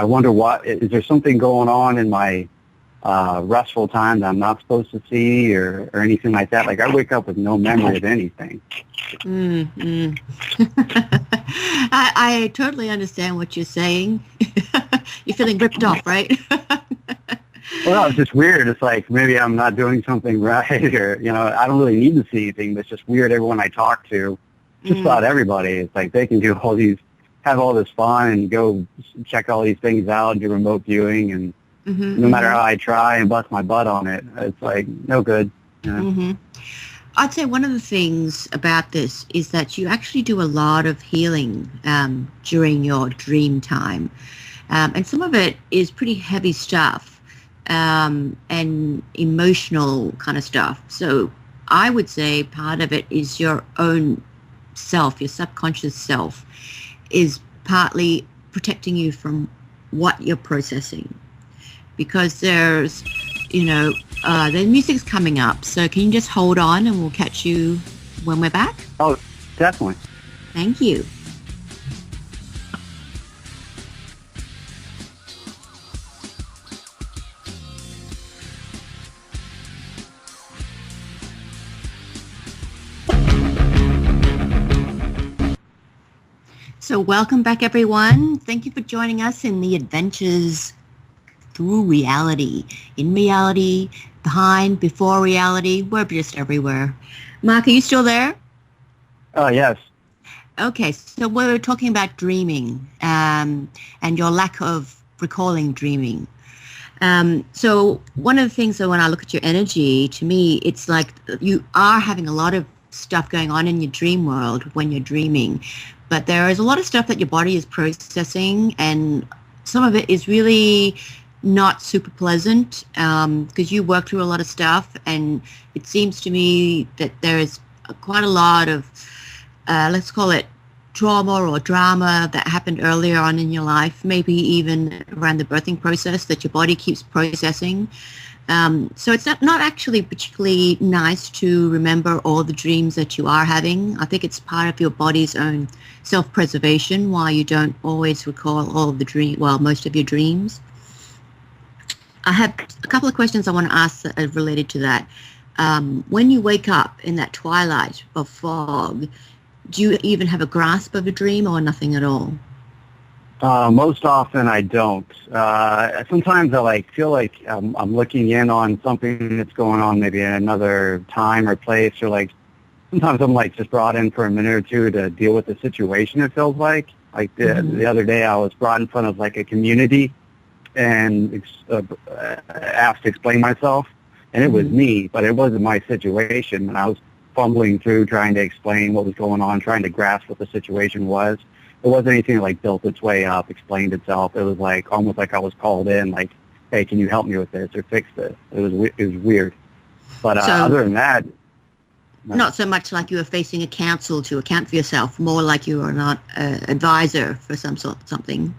S5: wonder is there something going on in my restful time that I'm not supposed to see, or anything like that? Like I wake up with no memory of anything.
S2: I totally understand what you're saying. You're feeling ripped off, right?
S5: Well, it's just weird. It's like maybe I'm not doing something right, or I don't really need to see anything. But it's just weird. Everyone I talk to, just about everybody, it's like they can do have all this fun and go check all these things out, do remote viewing, and no matter how I try and bust my butt on it, it's like no good.
S2: I'd say one of the things about this is that you actually do a lot of healing during your dream time. And some of it is pretty heavy stuff and emotional kind of stuff. So I would say part of it is your own self, your subconscious self is partly protecting you from what you're processing. Because there's, the music's coming up. So can you just hold on and we'll catch you when we're back?
S5: Oh, definitely.
S2: Thank you. So welcome back, everyone. Thank you for joining us in the adventures through reality, in reality, behind, before reality. We're just everywhere. Mark, are you still there?
S5: Oh, yes.
S2: Okay, so we're talking about dreaming and your lack of recalling dreaming. So one of the things that when I look at your energy, to me, it's like you are having a lot of stuff going on in your dream world when you're dreaming. But there is a lot of stuff that your body is processing, and some of it is really not super pleasant because you work through a lot of stuff, and it seems to me that there is quite a lot of, let's call it trauma or drama that happened earlier on in your life, maybe even around the birthing process that your body keeps processing. So it's not actually particularly nice to remember all the dreams that you are having. I think it's part of your body's own self-preservation why you don't always recall all of the most of your dreams. I have a couple of questions I want to ask that are related to that. When you wake up in that twilight of fog, do you even have a grasp of a dream or nothing at all?
S5: Most often I don't. Sometimes I feel like I'm looking in on something that's going on maybe in another time or place, or sometimes I'm just brought in for a minute or two to deal with the situation, it feels like. The other day I was brought in front of a community and asked to explain myself, and it was me, but it wasn't my situation, and I was fumbling through trying to explain what was going on, trying to grasp what the situation was. It wasn't anything that built its way up, explained itself. It was almost like I was called in, hey, can you help me with this or fix this? It was weird. But other than that, no.
S2: Not so much like you were facing a council to account for yourself, more like you were not an advisor for something.
S5: Something.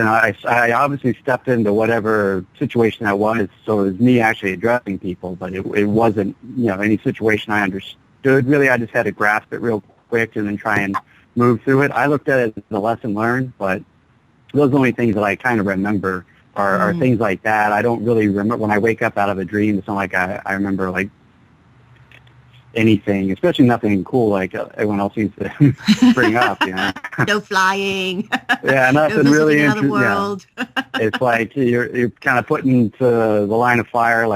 S5: I obviously stepped into whatever situation that was, so it was me actually addressing people, but it wasn't any situation I understood. Really, I just had to grasp it real quick and then try and move through it. I looked at it as a lesson learned, but those are the only things that I kind of remember are things like that. I don't really remember when I wake up out of a dream. It's not like I remember anything, especially nothing cool like everyone else seems to bring up.
S2: No flying.
S5: Yeah, nothing
S2: no
S5: really
S2: interesting. Yeah.
S5: It's like you're kind of put into the line of fire,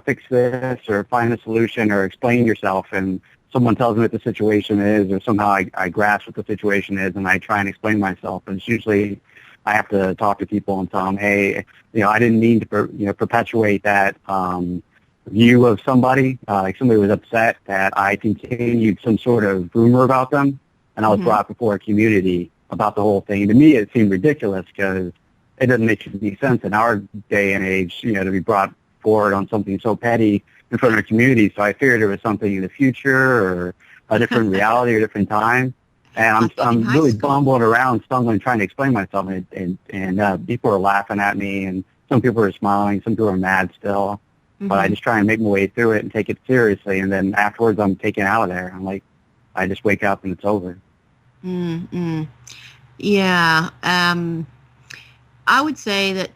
S5: fix this or find a solution or explain yourself, and someone tells me what the situation is, or somehow I grasp what the situation is, and I try and explain myself. And it's usually I have to talk to people and tell them, hey, I didn't mean to perpetuate that view of somebody. Somebody was upset that I continued some sort of rumor about them, and I was brought before a community about the whole thing. To me, it seemed ridiculous because it doesn't make any sense in our day and age, to be brought forward on something so petty in front of a community. So I figured it was something in the future or a different reality or different time. And I'm really bumbling around, stumbling, trying to explain myself, and people are laughing at me, and some people are smiling, some people are mad still. But I just try and make my way through it and take it seriously, and then afterwards I'm taken out of there. I just wake up and it's over.
S2: Yeah. I would say that,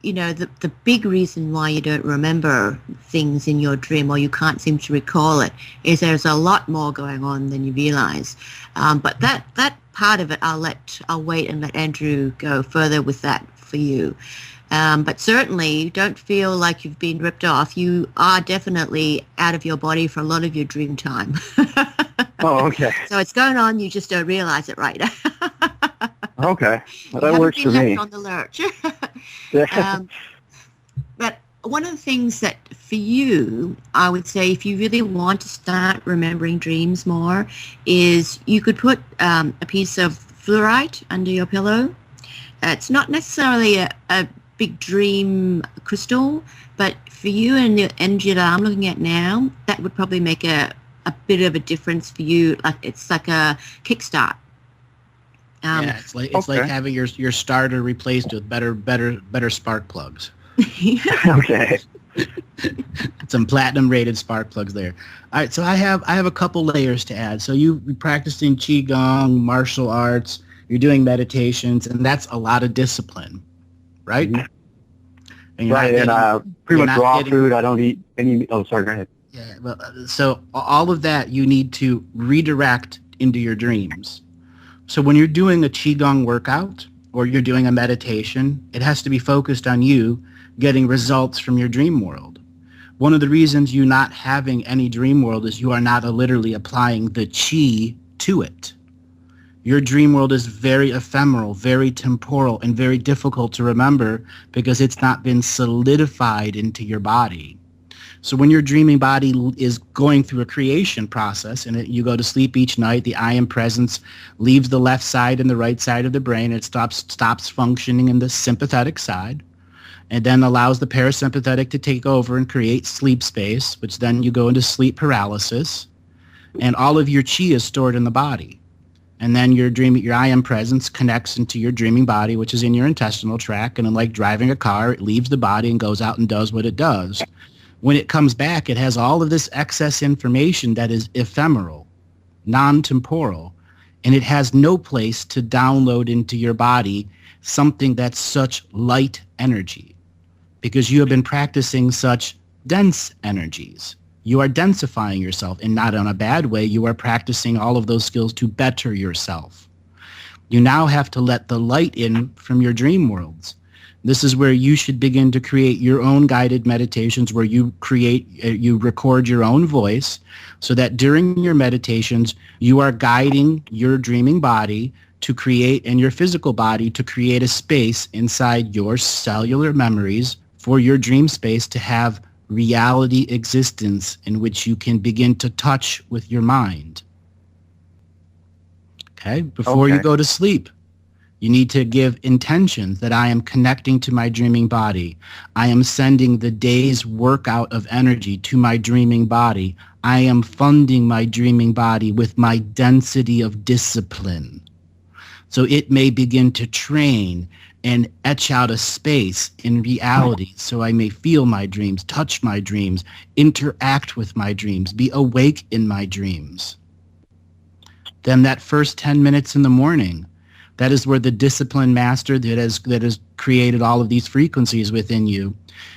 S2: the big reason why you don't remember things in your dream or you can't seem to recall it is there's a lot more going on than you realize. But that part of it, I'll wait and let Andrew go further with that for you. But certainly don't feel like you've been ripped off. You are definitely out of your body for a lot of your dream time.
S5: Oh, okay.
S2: So it's going on, you just don't realize it right.
S5: Okay. Well,
S2: You
S5: that works for
S2: haven't been
S5: me.
S2: left on the lurch. But one of the things that for you, I would say if you really want to start remembering dreams more, is you could put a piece of fluorite under your pillow. It's not necessarily a big dream crystal, but for you and the energy that I'm looking at now, that would probably make a bit of a difference for you. Like it's like a kickstart.
S1: Yeah, it's like having your starter replaced with better spark plugs.
S5: Okay.
S1: Some platinum rated spark plugs there. All right, so I have a couple layers to add. So you're practicing qigong, martial arts, you're doing meditations, and that's a lot of discipline, right?
S5: Mhm.
S1: And
S5: Right, and pretty much raw food. I don't eat any. Oh, sorry. Go ahead.
S1: Yeah, well, so all of that you need to redirect into your dreams. So when you're doing a qigong workout or you're doing a meditation, it has to be focused on you getting results from your dream world. One of the reasons you're not having any dream world is you are not literally applying the qi to it. Your dream world is very ephemeral, very temporal, and very difficult to remember because it's not been solidified into your body. So when your dreaming body is going through a creation process and you go to sleep each night, the I am presence leaves the left side and the right side of the brain. It stops functioning in the sympathetic side and then allows the parasympathetic to take over and create sleep space, which then you go into sleep paralysis. And all of your chi is stored in the body. And then your I am presence connects into your dreaming body, which is in your intestinal tract. And like driving a car, it leaves the body and goes out and does what it does. When it comes back, it has all of this excess information that is ephemeral, non-temporal, and it has no place to download into your body something that's such light energy because you have been practicing such dense energies. You are densifying yourself, and not in a bad way. You are practicing all of those skills to better yourself. You now have to let the light in from your dream worlds. This is where you should begin to create your own guided meditations where you record your own voice so that during your meditations, you are guiding your dreaming body to create and your physical body to create a space inside your cellular memories for your dream space to have reality existence in which you can begin to touch with your mind. Okay? Before you go to sleep, you need to give intentions that I am connecting to my dreaming body. I am sending the day's workout of energy to my dreaming body. I am funding my dreaming body with my density of discipline. So it may begin to train and etch out a space in reality so I may feel my dreams, touch my dreams, interact with my dreams, be awake in my dreams. Then that first 10 minutes in the morning, that is where the discipline master that has created all of these frequencies within you,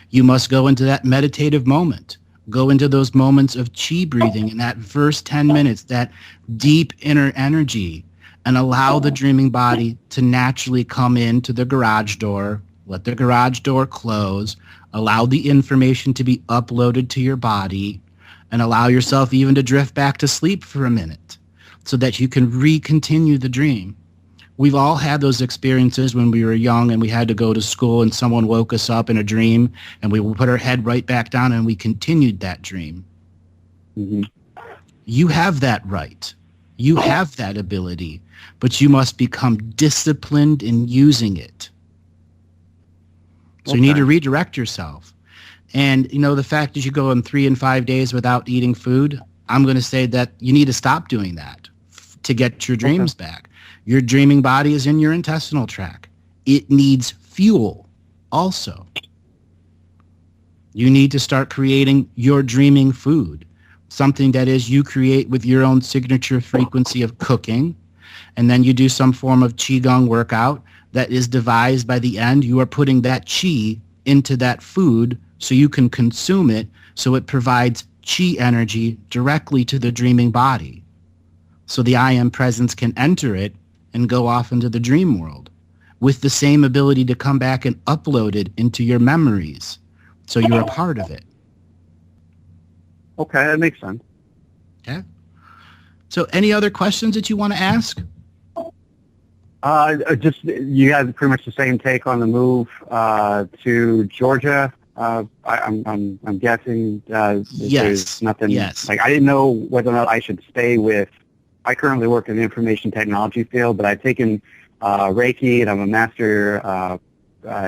S1: you must go into that meditative moment. Go into those moments of chi breathing in that first 10 minutes, that deep inner energy, and allow the dreaming body to naturally come into the garage door, let the garage door close, allow the information to be uploaded to your body, and allow yourself even to drift back to sleep for a minute so that you can re-continue the dream. We've all had those experiences when we were young and we had to go to school and someone woke us up in a dream and we put our head right back down and we continued that dream.
S5: Mm-hmm. You
S1: have that right. You have that ability, but you must become disciplined in using it. So you need to redirect yourself. And, the fact that you go in 3 and 5 days without eating food, I'm going to say that you need to stop doing that to get your dreams back. Your dreaming body is in your intestinal tract. It needs fuel also. You need to start creating your dreaming food, something that is you create with your own signature frequency of cooking, and then you do some form of qigong workout that is devised by the end. You are putting that qi into that food so you can consume it, so it provides qi energy directly to the dreaming body. So the I am presence can enter it and go off into the dream world. with the same ability to come back and upload it into your memories. So you're a part of it.
S5: Okay, that makes sense.
S1: Okay. So any other questions that you want to ask?
S5: Just you had pretty much the same take on the move to Georgia. I'm guessing there's nothing.
S1: Yes.
S5: Like I didn't know whether or not I should stay with. I currently work in the information technology field, but I've taken Reiki and I'm a master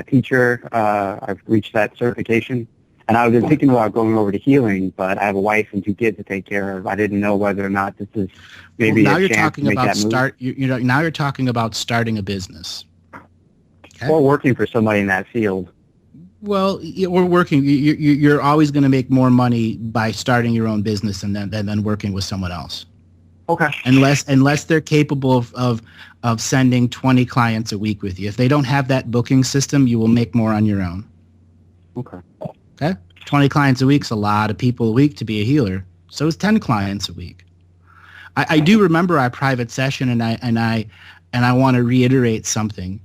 S5: teacher. I've reached that certification. And I've been thinking about going over to healing, but I have a wife and 2 kids to take care of. I didn't know whether or not this is maybe
S1: now
S5: a
S1: you're
S5: chance
S1: talking
S5: to make
S1: about
S5: that move.
S1: now you're talking about starting a business. Okay.
S5: Or working for somebody in that field.
S1: Well, we're working. You're always going to make more money by starting your own business and then working with someone else.
S5: Okay.
S1: Unless they're capable of sending 20 clients a week with you. If they don't have that booking system, you will make more on your own.
S5: Okay.
S1: Okay? 20 clients a week is a lot of people a week to be a healer. So is 10 clients a week. I do remember our private session, and I want to reiterate something.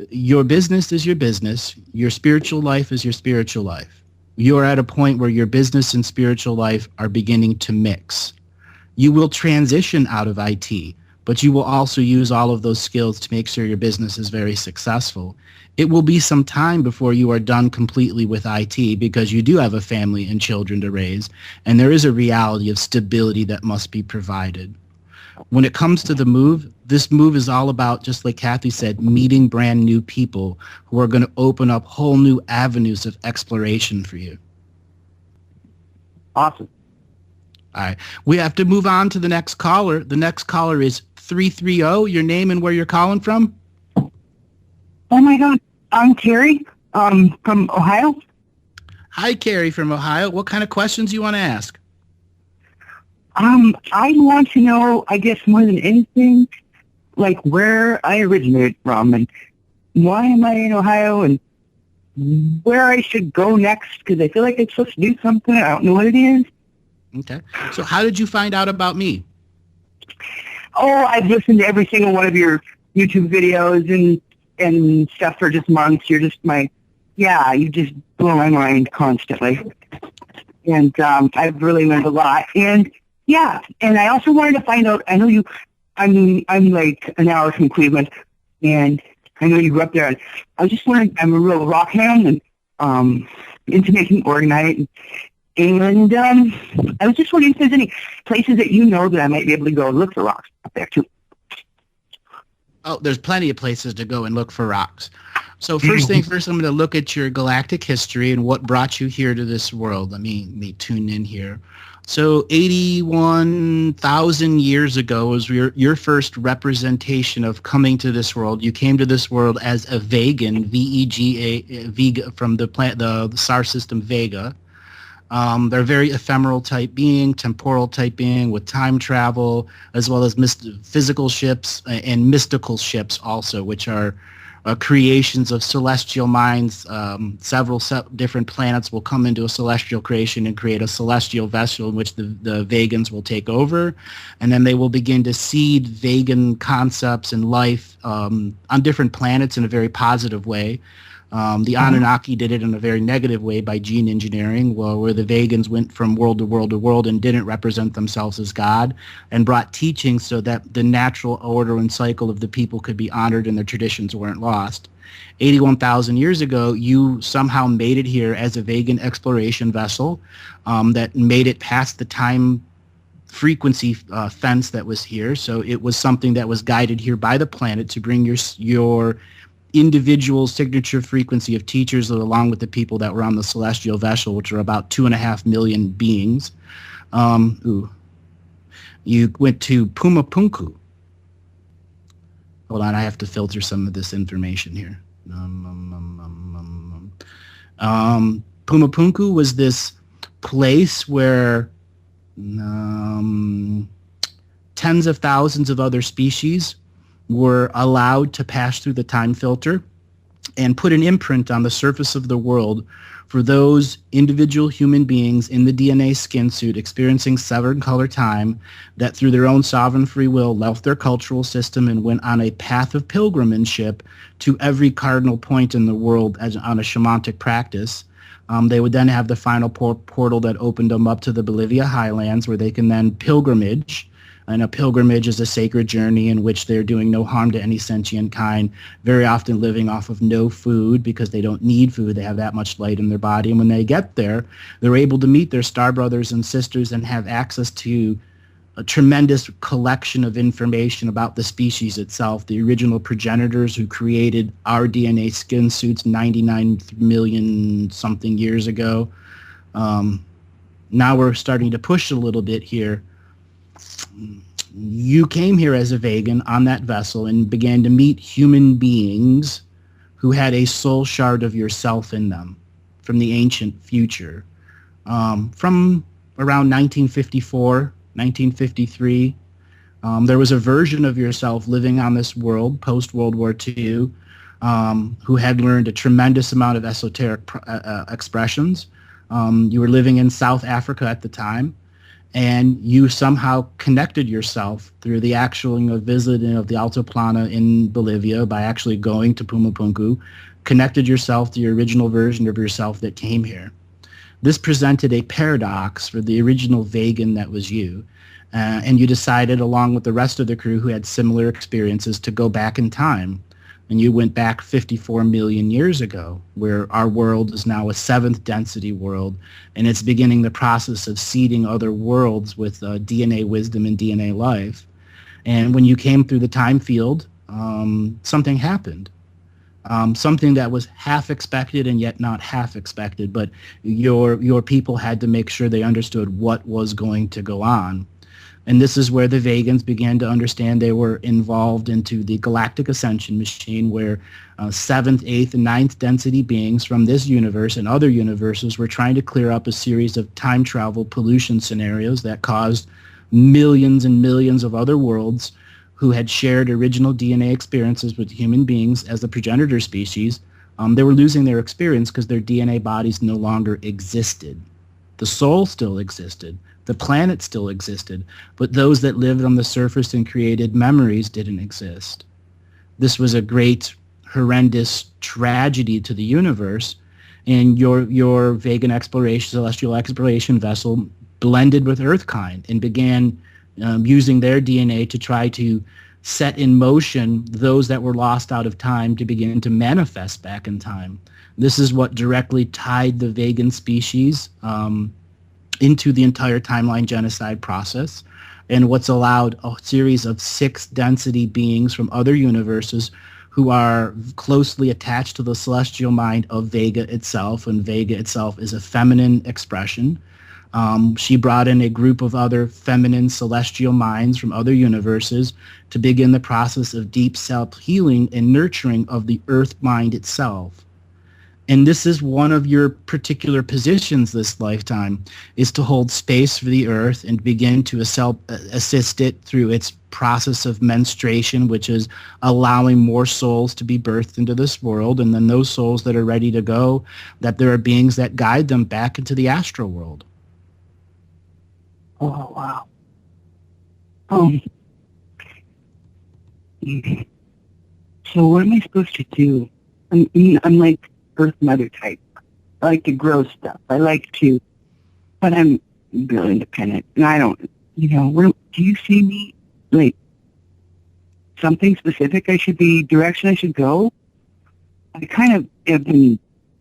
S1: Your business is your business. Your spiritual life is your spiritual life. You're at a point where your business and spiritual life are beginning to mix. You will transition out of IT, but you will also use all of those skills to make sure your business is very successful. It will be some time before you are done completely with IT because you do have a family and children to raise, and there is a reality of stability that must be provided. When it comes to the move, this move is all about, just like Kathy said, meeting brand new people who are going to open up whole new avenues of exploration for you.
S5: Awesome.
S1: All right. We have to move on to the next caller. The next caller is 330. Your name and where you're calling from?
S6: Oh, my God. I'm Terry from Ohio.
S1: Hi, Carrie from Ohio. What kind of questions do you want to ask?
S6: I want to know, I guess more than anything, like where I originated from and why am I in Ohio and where I should go next because I feel like I'm supposed to do something. I don't know what it is.
S1: Okay. So how did you find out about me?
S6: Oh, I've listened to every single one of your YouTube videos and stuff for just months. You're just you just blow my mind constantly. And I've really learned a lot. And and I also wanted to find out, I know I'm like an hour from Cleveland, and I know you grew up there. And I was just wondering, I'm a real rock hand and into making organite. And I was just wondering if there's any places that you know that I might be able to go and look for rocks up there too.
S1: Oh, there's plenty of places to go and look for rocks. So first thing first, I'm going to look at your galactic history and what brought you here to this world. Let me tune in here. So 81,000 years ago was your first representation of coming to this world. You came to this world as a vegan, V-E-G-A, Vega, from the star system Vega. They're a very ephemeral type being, temporal type being with time travel, as well as physical ships and mystical ships also, which are creations of celestial minds. Several different planets will come into a celestial creation and create a celestial vessel in which the Vegans will take over, and then they will begin to seed vegan concepts and life on different planets in a very positive way. The Anunnaki did it in a very negative way by gene engineering, where the Vegans went from world to world to world and didn't represent themselves as God, and brought teachings so that the natural order and cycle of the people could be honored and their traditions weren't lost. 81,000 years ago, you somehow made it here as a vegan exploration vessel that made it past the time frequency fence that was here. So it was something that was guided here by the planet to bring your individual signature frequency of teachers along with the people that were on the celestial vessel, which are about 2.5 million beings. You went to Pumapunku. Hold on, I have to filter some of this information here. Pumapunku was this place where tens of thousands of other species were allowed to pass through the time filter and put an imprint on the surface of the world for those individual human beings in the DNA skin suit experiencing severed color time that through their own sovereign free will left their cultural system and went on a path of pilgrimageship to every cardinal point in the world as on a shamanic practice. They would then have the final portal that opened them up to the Bolivia highlands where they can then pilgrimage. And a pilgrimage is a sacred journey in which they're doing no harm to any sentient kind, very often living off of no food because they don't need food. They have that much light in their body. And when they get there, they're able to meet their star brothers and sisters and have access to a tremendous collection of information about the species itself, the original progenitors who created our DNA skin suits 99 million something years ago. Now we're starting to push a little bit here. You came here as a vegan on that vessel and began to meet human beings who had a soul shard of yourself in them from the ancient future. From around 1954, 1953, there was a version of yourself living on this world post-World War II who had learned a tremendous amount of esoteric expressions. You were living in South Africa at the time, and you somehow connected yourself through the actual visiting of the Altiplano in Bolivia by actually going to Pumapunku, connected yourself to your original version of yourself that came here. This presented a paradox for the original vegan that was you, and you decided, along with the rest of the crew who had similar experiences, to go back in time. And you went back 54 million years ago, where our world is now a seventh density world, and it's beginning the process of seeding other worlds with DNA wisdom and DNA life. And when you came through the time field, something happened. Something that was half expected and yet not half expected, but your people had to make sure they understood what was going to go on. And this is where the vegans began to understand they were involved into the galactic ascension machine, where 7th, 8th, and 9th density beings from this universe and other universes were trying to clear up a series of time travel pollution scenarios that caused millions and millions of other worlds who had shared original DNA experiences with human beings as the progenitor species. They were losing their experience because their DNA bodies no longer existed. The soul still existed. The planet still existed, but those that lived on the surface and created memories didn't exist. This was a great, horrendous tragedy to the universe, and your vegan exploration, celestial exploration vessel blended with Earthkind and began using their DNA to try to set in motion those that were lost out of time to begin to manifest back in time. This is what directly tied the vegan species into the entire timeline genocide process, and what's allowed a series of 6 density beings from other universes who are closely attached to the celestial mind of Vega itself, and Vega itself is a feminine expression. She brought in a group of other feminine celestial minds from other universes to begin the process of deep self-healing and nurturing of the Earth mind itself. And this is one of your particular positions this lifetime, is to hold space for the Earth and begin to assist it through its process of menstruation, which is allowing more souls to be birthed into this world. And then those souls that are ready to go, that there are beings that guide them back into the astral world.
S6: Oh, wow. So what am I supposed to do? I'm like Earth Mother type. I like to grow stuff. But I'm real independent. And I don't, do you see me, like, something specific direction I should go? I kind of have been,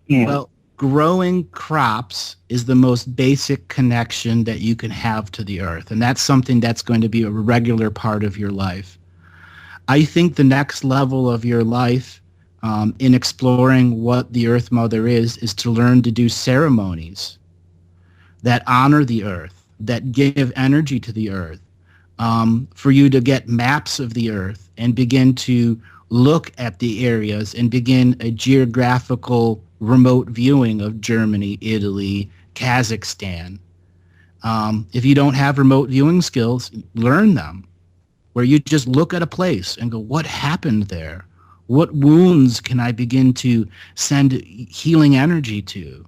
S1: Well, growing crops is the most basic connection that you can have to the earth. And that's something that's going to be a regular part of your life. I think the next level of your life in exploring what the Earth Mother is to learn to do ceremonies that honor the earth, that give energy to the earth, for you to get maps of the earth and begin to look at the areas and begin a geographical remote viewing of Germany, Italy, Kazakhstan. If you don't have remote viewing skills, learn them, where you just look at a place and go, what happened there? What wounds can I begin to send healing energy to?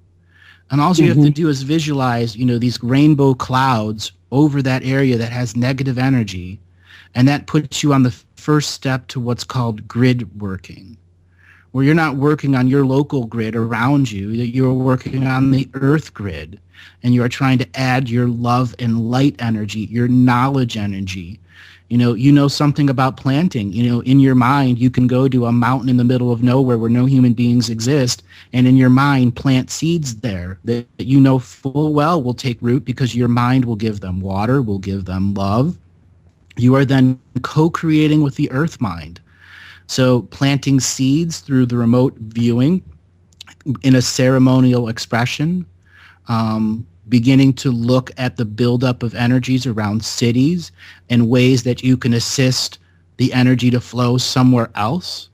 S1: And all you have to do is visualize, these rainbow clouds over that area that has negative energy. And that puts you on the first step to what's called grid working, where you're not working on your local grid around you, that you're working on the earth grid. And you are trying to add your love and light energy, your knowledge energy. You know something about planting. In your mind, you can go to a mountain in the middle of nowhere where no human beings exist, and in your mind plant seeds there that you know full well will take root because your mind will give them water, will give them love. You are then co-creating with the earth mind. So planting seeds through the remote viewing in a ceremonial expression, beginning to look at the buildup of energies around cities and ways that you can assist the energy to flow somewhere else,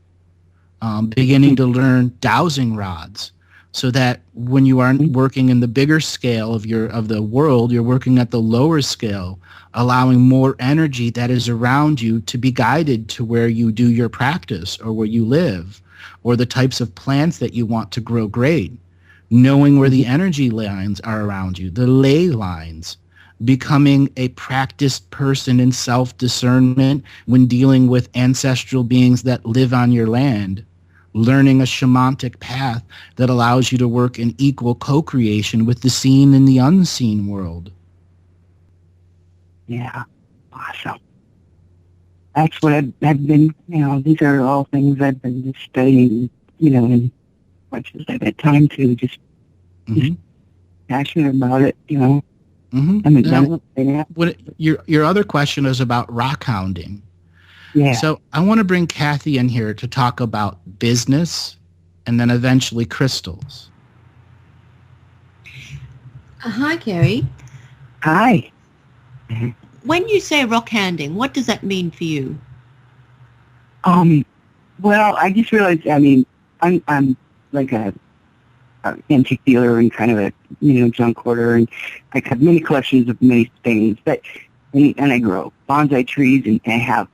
S1: beginning to learn dowsing rods so that when you aren't working in the bigger scale of the world, you're working at the lower scale, allowing more energy that is around you to be guided to where you do your practice or where you live or the types of plants that you want to grow great. Knowing where the energy lines are around you, the ley lines, becoming a practiced person in self-discernment when dealing with ancestral beings that live on your land, learning a shamanic path that allows you to work in equal co-creation with the seen and the unseen world.
S6: Yeah, awesome. That's what I've been, these are all things I've been just studying, and much as I've had time to, just passionate about it, I haven't done it.
S1: Your other question is about rock hounding.
S6: Yeah.
S1: So I want to bring Kathy in here to talk about business and then eventually crystals.
S2: Hi, Carrie.
S6: Hi.
S2: When you say rock hounding, what does that mean for you?
S6: Well, I just realized, I'm like a antique dealer and kind of a, junk hoarder, and I have many collections of many things, and I grow bonsai trees, and I have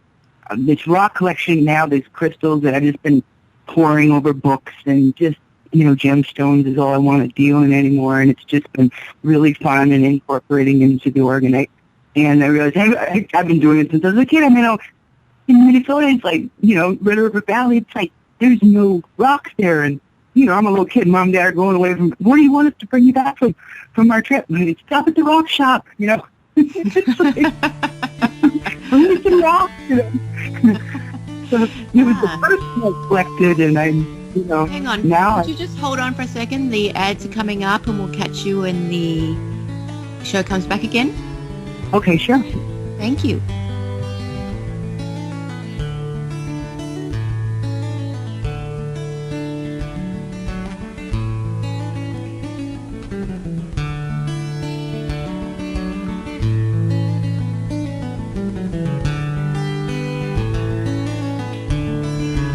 S6: this rock collection now. There's crystals that I've just been pouring over books, and just, gemstones is all I want to deal in anymore, and it's just been really fun and incorporating into the organite. And I realized I've been doing it since I was a kid. In Minnesota, it's like, Red River Valley, it's like there's no rocks there, and I'm a little kid. Mom and Dad are going away from, where do you want us to bring you back from our trip? And it's stop at the rock shop, It's like, bring me some rocks, So it was the first one I collected, and
S2: Hang on.
S6: Now
S2: Could you just hold on for a second? The ads are coming up, and we'll catch you when the show comes back again.
S6: Okay, sure.
S2: Thank you.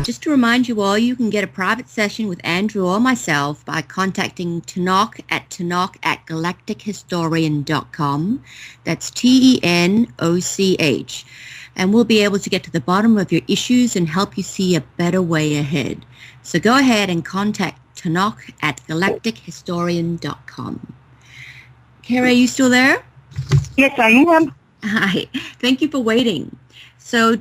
S2: Just to remind you all, you can get a private session with Andrew or myself by contacting Tanoch at galactichistorian.com. That's TENOCH. And we'll be able to get to the bottom of your issues and help you see a better way ahead. So go ahead and contact Tanoch at galactichistorian.com. Kara, are you still there?
S6: Yes, I am.
S2: Hi. Thank you for waiting. So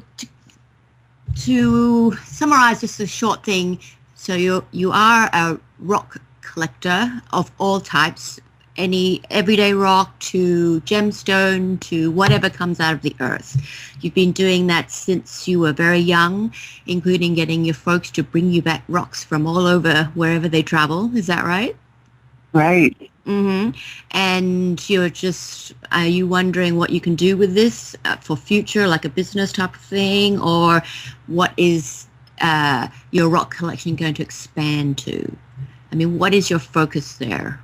S2: to summarize just a short thing, so you are a rock collector of all types, any everyday rock to gemstone to whatever comes out of the earth. You've been doing that since you were very young, including getting your folks to bring you back rocks from all over wherever they travel. Is that right?
S6: Right.
S2: Mm-hmm. And are you wondering what you can do with this for future, like a business type of thing, or what is your rock collection going to expand to? What is your focus there?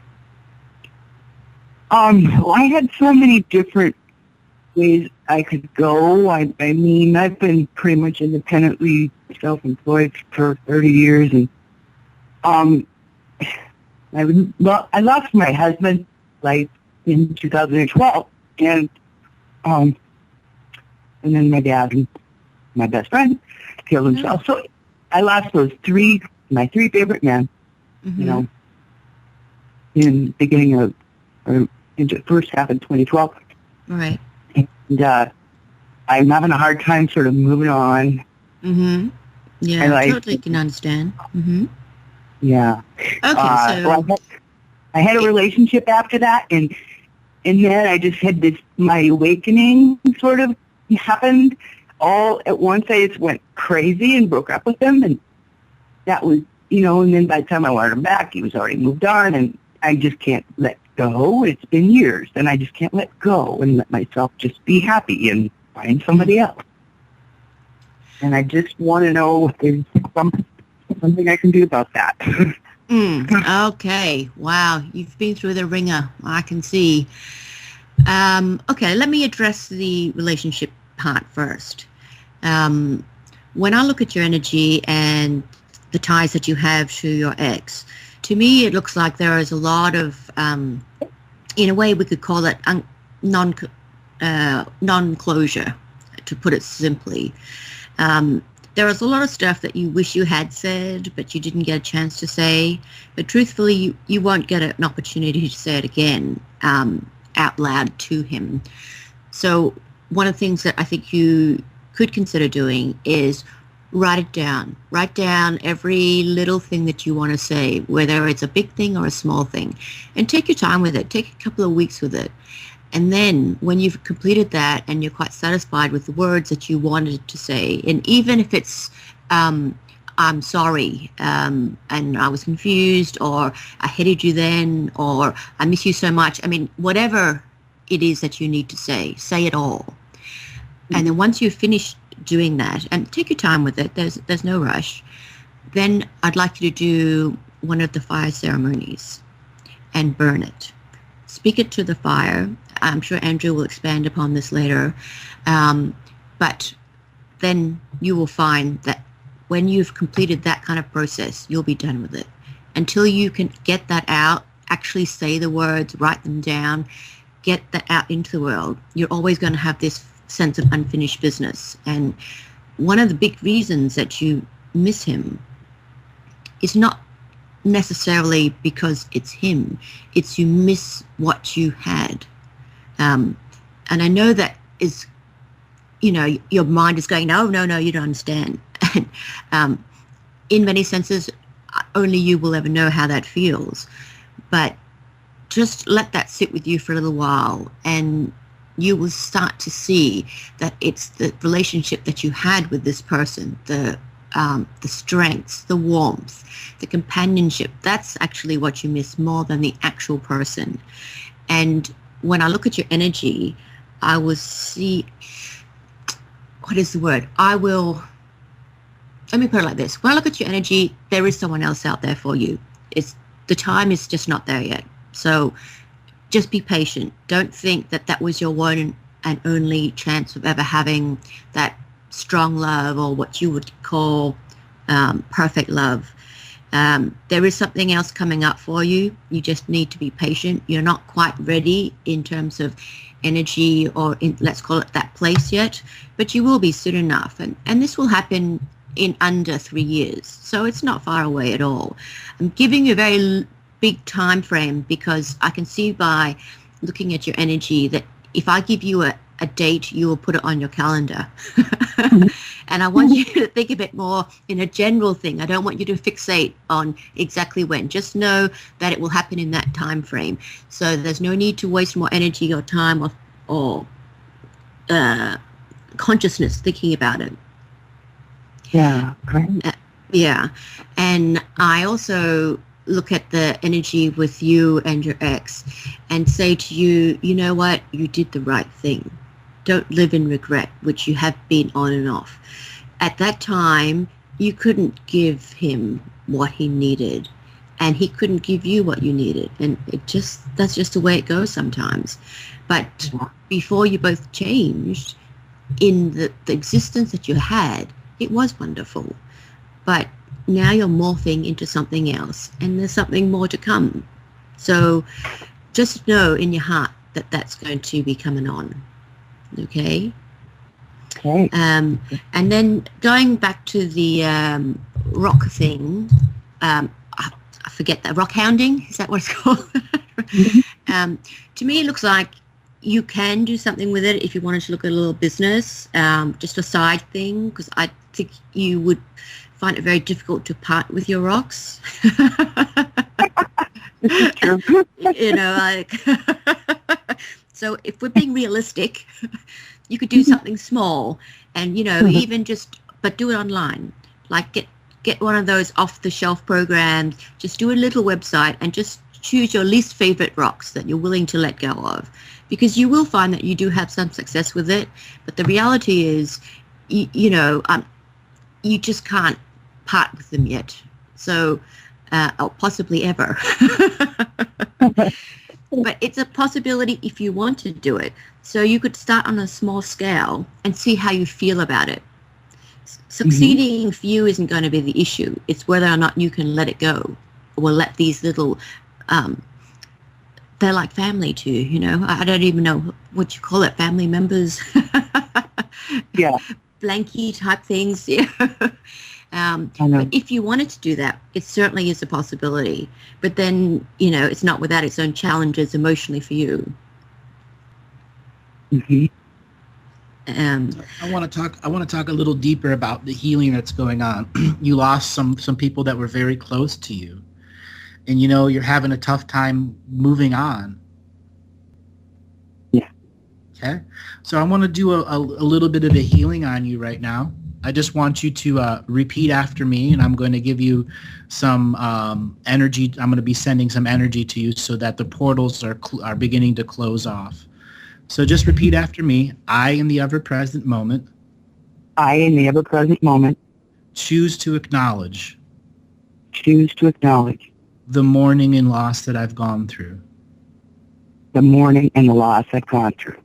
S6: Well, I had so many different ways I could go. I've been pretty much independently self-employed for 30 years, and I lost my husband, in 2012, and then my dad and my best friend killed himself. So I lost my three favorite men, in the beginning of, or in the first half of 2012.
S2: Right.
S6: And I'm having a hard time sort of moving on.
S2: Mm-hmm. Yeah, I totally can understand. Mm-hmm.
S6: Yeah.
S2: Okay, so
S6: I had a relationship after that, and then I just had this, my awakening sort of happened all at once. I just went crazy and broke up with him, and that was, and then by the time I wanted him back, he was already moved on, and I just can't let go. It's been years, and I just can't let go and let myself just be happy and find somebody else. And I just want to know if there's something I can do about that.
S2: Okay. Wow. You've been through the ringer. I can see. Okay. Let me address the relationship part first. When I look at your energy and the ties that you have to your ex, to me, it looks like there is a lot of, in a way, we could call it non-closure, to put it simply. There is a lot of stuff that you wish you had said, but you didn't get a chance to say. But truthfully, you won't get an opportunity to say it again out loud to him. So one of the things that I think you could consider doing is write it down. Write down every little thing that you want to say, whether it's a big thing or a small thing. And take your time with it. Take a couple of weeks with it. And then when you've completed that and you're quite satisfied with the words that you wanted to say, and even if it's, I'm sorry, and I was confused, or I hated you then, or I miss you so much. I mean, whatever it is that you need to say it all. And then once you've finished doing that, and take your time with it, there's no rush, then I'd like you to do one of the fire ceremonies and burn it. Speak it to the fire. I'm sure Andrew will expand upon this later. But then you will find that when you've completed that kind of process, you'll be done with it. Until you can get that out, actually say the words, write them down, get that out into the world, you're always going to have this sense of unfinished business. And one of the big reasons that you miss him is not necessarily because it's him, it's you miss what you had. And I know that is, your mind is going, no, you don't understand. And in many senses, only you will ever know how that feels. But just let that sit with you for a little while, and you will start to see that it's the relationship that you had with this person, the strengths, the warmth, the companionship. That's actually what you miss more than the actual person. And when I look at your energy, I will see, what is the word? Let me put it like this. When I look at your energy, there is someone else out there for you. The time is just not there yet. So just be patient. Don't think that was your one and only chance of ever having that strong love, or what you would call perfect love. There is something else coming up for you. You just need to be patient. You're not quite ready in terms of energy, or let's call it that place yet, but you will be soon enough. And this will happen in under 3 years. So it's not far away at all. I'm giving you a very big time frame because I can see by looking at your energy that if I give you a date, you will put it on your calendar. And I want you to think of it more in a general thing. I don't want you to fixate on exactly when. Just know that it will happen in that time frame. So there's no need to waste more energy or time or consciousness thinking about it.
S6: Yeah, great.
S2: Yeah. And I also look at the energy with you and your ex and say to you, you know what? You did the right thing. Don't live in regret, which you have been on and off. At that time, you couldn't give him what he needed, and he couldn't give you what you needed. And that's just the way it goes sometimes. But before you both changed, in the existence that you had, it was wonderful. But now you're morphing into something else, and there's something more to come. So just know in your heart that that's going to be coming on. Okay?
S6: Okay.
S2: And then going back to the rock thing, I forget that, rock hounding, is that what it's called? To me, it looks like you can do something with it if you wanted to look at a little business, just a side thing, because I think you would find it very difficult to part with your rocks.
S6: This is true.
S2: You know, like, so if we're being realistic, you could do something small and, you know, even just, but do it online. Like get one of those off-the-shelf programs, just do a little website and just choose your least favorite rocks that you're willing to let go of. Because you will find that you do have some success with it, but the reality is, you know, you just can't part with them yet. So, or possibly ever. But it's a possibility if you want to do it. So you could start on a small scale and see how you feel about it. Succeeding for you isn't going to be the issue. It's whether or not you can let it go, or let these little, they're like family to you, you know. I don't even know what you call it, family members.
S6: Yeah.
S2: Blankie type things. Yeah. But if you wanted to do that, it certainly is a possibility. But then, you know, it's not without its own challenges emotionally for you.
S6: Mm-hmm.
S1: I want to talk a little deeper about the healing that's going on. You lost some people that were very close to you, and you know you're having a tough time moving on.
S6: Yeah.
S1: Okay. So I want to do a little bit of a healing on you right now. I just want you to repeat after me, and I'm going to give you some energy. I'm going to be sending some energy to you so that the portals are beginning to close off. So just repeat after me. I, in the ever-present moment.
S6: I, in the ever-present moment.
S1: Choose to acknowledge.
S6: Choose to acknowledge.
S1: The mourning and loss that I've gone through.
S6: The mourning and the loss I've gone through.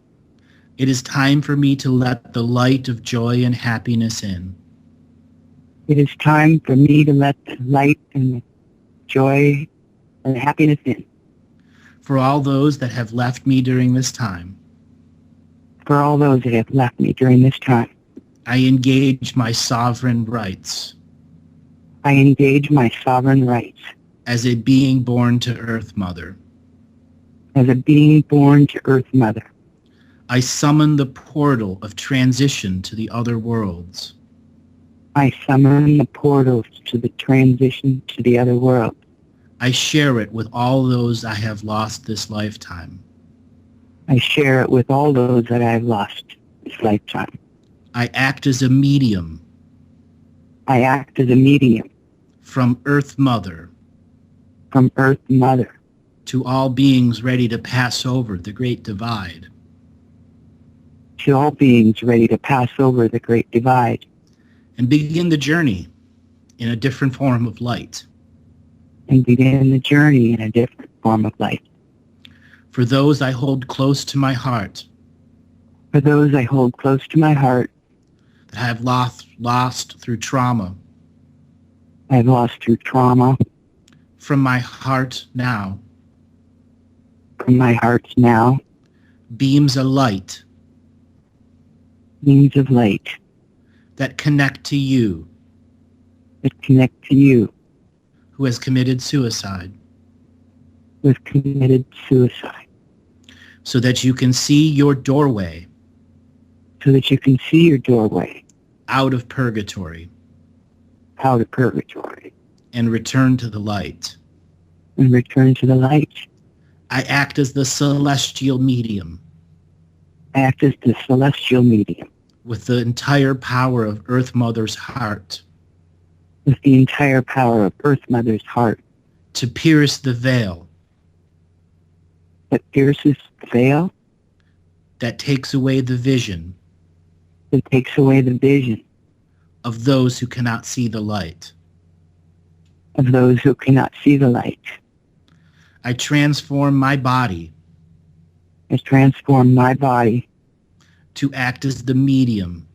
S1: It is time for me to let the light of joy and happiness in.
S6: It is time for me to let the light and the joy and the happiness in.
S1: For all those that have left me during this time.
S6: For all those that have left me during this time.
S1: I engage my sovereign rights.
S6: I engage my sovereign rights.
S1: As a being born to Earth Mother.
S6: As a being born to Earth Mother.
S1: I summon the portal of transition to the other worlds.
S6: I summon the portals to the transition to the other world.
S1: I share it with all those I have lost this lifetime.
S6: I share it with all those that I have lost this lifetime.
S1: I act as a medium.
S6: I act as a medium.
S1: From Earth Mother.
S6: From Earth Mother.
S1: To all beings ready to pass over the Great Divide.
S6: To all beings ready to pass over the Great Divide.
S1: And begin the journey in a different form of light.
S6: And begin the journey in a different form of light.
S1: For those I hold close to my heart.
S6: For those I hold close to my heart.
S1: That I have lost through trauma.
S6: I have lost through trauma.
S1: From my heart now.
S6: From my heart now.
S1: Beams of light.
S6: Beams of light.
S1: That connect to you.
S6: That connect to you.
S1: Who has committed suicide.
S6: Who has committed suicide.
S1: So that you can see your doorway.
S6: So that you can see your doorway.
S1: Out of purgatory.
S6: Out of purgatory.
S1: And return to the light.
S6: And return to the light.
S1: I act as the celestial medium.
S6: I act as the celestial medium.
S1: With the entire power of Earth Mother's heart.
S6: With the entire power of Earth Mother's heart.
S1: To pierce the veil.
S6: That pierces the veil.
S1: That takes away the vision.
S6: That takes away the vision.
S1: Of those who cannot see the light.
S6: Of those who cannot see the light.
S1: I transform my body.
S6: I transform my body.
S1: To act as the medium.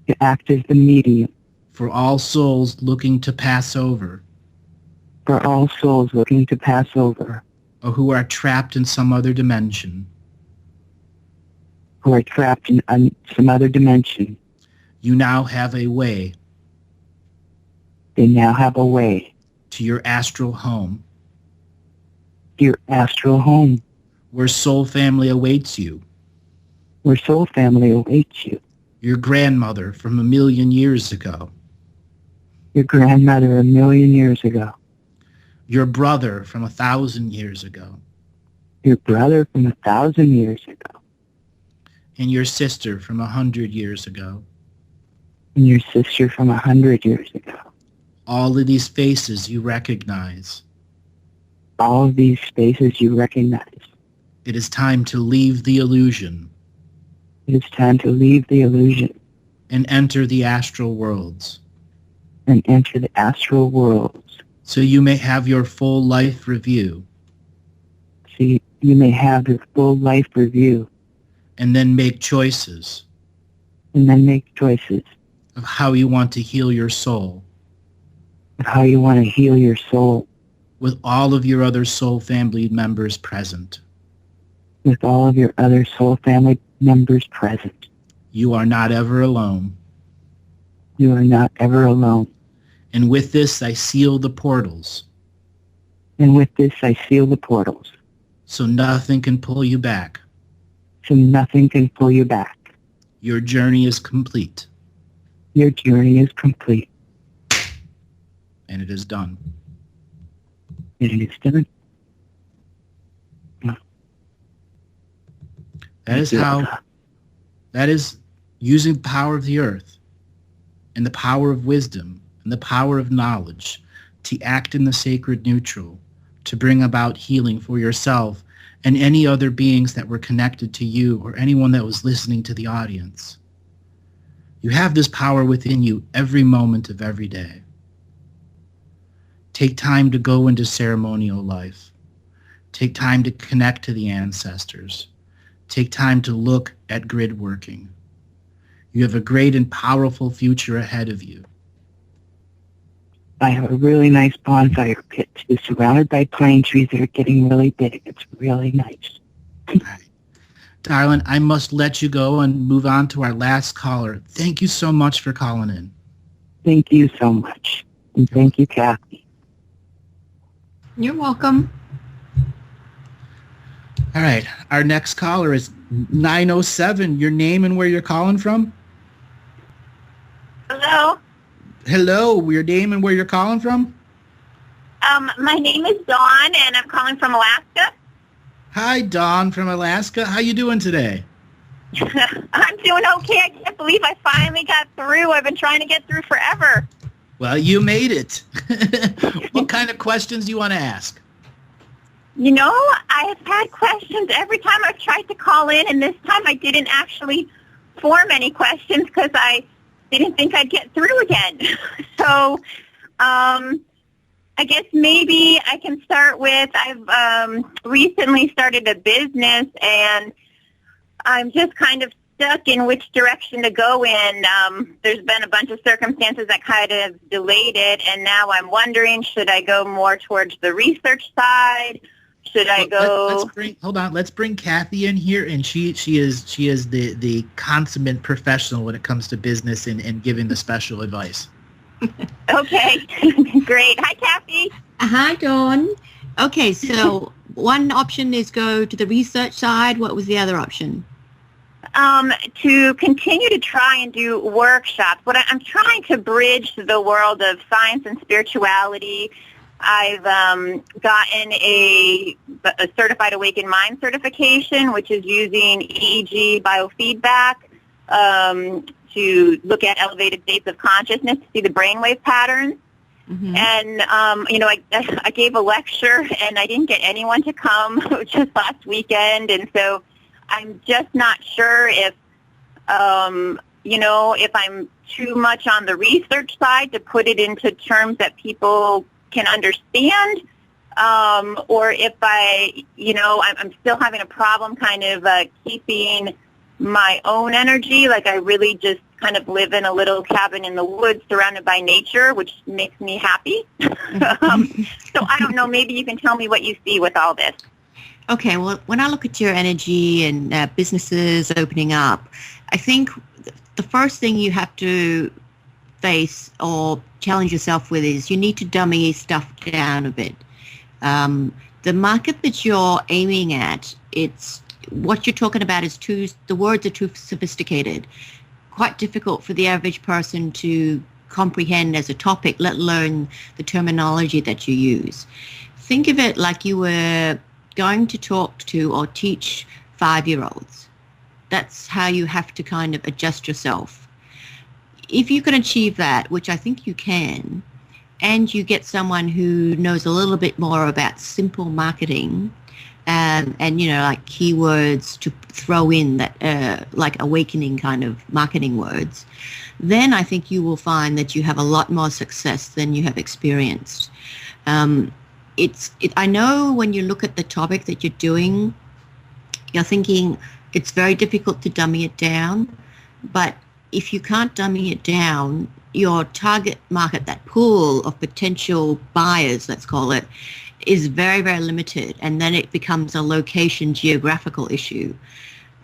S6: To act as the medium.
S1: For all souls looking to pass over.
S6: For all souls looking to pass over.
S1: Or who are trapped in some other dimension.
S6: Who are trapped in some other dimension.
S1: You now have a way.
S6: They now have a way.
S1: to your astral home,
S6: your astral home,
S1: where soul family awaits you,
S6: where soul family awaits you,
S1: your grandmother from 1,000,000 years ago,
S6: your grandmother 1,000,000 years ago,
S1: your brother from 1,000 years ago,
S6: your brother from 1,000 years ago,
S1: and your sister from 100 years ago.
S6: and your sister from 100 years ago.
S1: All of these faces you recognize.
S6: All of these spaces you recognize.
S1: It is time to leave the illusion
S6: It is time to leave the illusion
S1: and enter the astral worlds,
S6: and enter the astral worlds,
S1: so you may have your full life review,
S6: so you may have your full life review,
S1: and then make choices
S6: and then make choices
S1: of how you want to heal your soul
S6: of how you want to heal your soul
S1: with all of your other soul family members present.
S6: with all of your other soul family members present.
S1: You are not ever alone.
S6: You are not ever alone.
S1: And with this, I seal the portals,
S6: And with this, I seal the portals,
S1: so nothing can pull you back.
S6: so nothing can pull you back.
S1: Your journey is complete,
S6: Your journey is complete,
S1: and it is done.
S6: and it is done.
S1: That is using the power of the earth and the power of wisdom and the power of knowledge to act in the sacred neutral, to bring about healing for yourself and any other beings that were connected to you or anyone that was listening to the audience. You have this power within you every moment of every day. Take time to go into ceremonial life. Take time to connect to the ancestors. Take time to look at grid working. You have a great and powerful future ahead of you.
S6: I have a really nice bonfire pit. It's surrounded by pine trees that are getting really big. It's really nice.
S1: All right. Darling, I must let you go and move on to our last caller. Thank you so much for calling in.
S6: Thank you so much. And thank you, Kathy.
S2: You're welcome.
S1: All right. Our next caller is 907. Your name and where you're calling from?
S7: Hello.
S1: Hello. Your name and where you're calling from?
S7: My name is Dawn, and I'm calling from Alaska.
S1: Hi, Dawn from Alaska. How you doing today?
S7: I'm doing okay. I can't believe I finally got through. I've been trying to get through forever.
S1: Well, you made it. What kind of questions do you want to ask?
S7: You know, I have had questions every time I've tried to call in, and this time I didn't actually form any questions because I didn't think I'd get through again. So I guess maybe I can start with, I've recently started a business, and I'm just kind of stuck in which direction to go in. There's been a bunch of circumstances that kind of delayed it, and now I'm wondering, should I go more towards the research side? Should I go?
S1: Let's bring Kathy in here, and she is the consummate professional when it comes to business and giving the special advice.
S7: Okay, great. Hi, Kathy.
S2: Hi, Dawn. Okay, so one option is go to the research side. What was the other option?
S7: To continue to try and do workshops. I'm trying to bridge the world of science and spirituality. I've gotten a Certified Awakened Mind certification, which is using EEG biofeedback to look at elevated states of consciousness to see the brainwave patterns. Mm-hmm. And, I gave a lecture, and I didn't get anyone to come just last weekend. And so I'm just not sure if I'm too much on the research side to put it into terms that people can understand, or if I'm still having a problem kind of keeping my own energy. Like I really just kind of live in a little cabin in the woods surrounded by nature, which makes me happy. So I don't know, maybe you can tell me what you see with all this.
S2: Okay, well, when I look at your energy and businesses opening up, I think the first thing you have to face or challenge yourself with is you need to dummy stuff down a bit. The market that you're aiming at, it's what you're talking about is the words are too sophisticated, quite difficult for the average person to comprehend as a topic, let alone the terminology that you use. Think of it like you were going to talk to or teach 5-year-olds. That's how you have to kind of adjust yourself. If you can achieve that, which I think you can, and you get someone who knows a little bit more about simple marketing and like keywords to throw in that like awakening kind of marketing words, then I think you will find that you have a lot more success than you have experienced. I know when you look at the topic that you're doing, you're thinking it's very difficult to dummy it down, but if you can't dummy it down, your target market, that pool of potential buyers, let's call it, is very, very limited, and then it becomes a location geographical issue.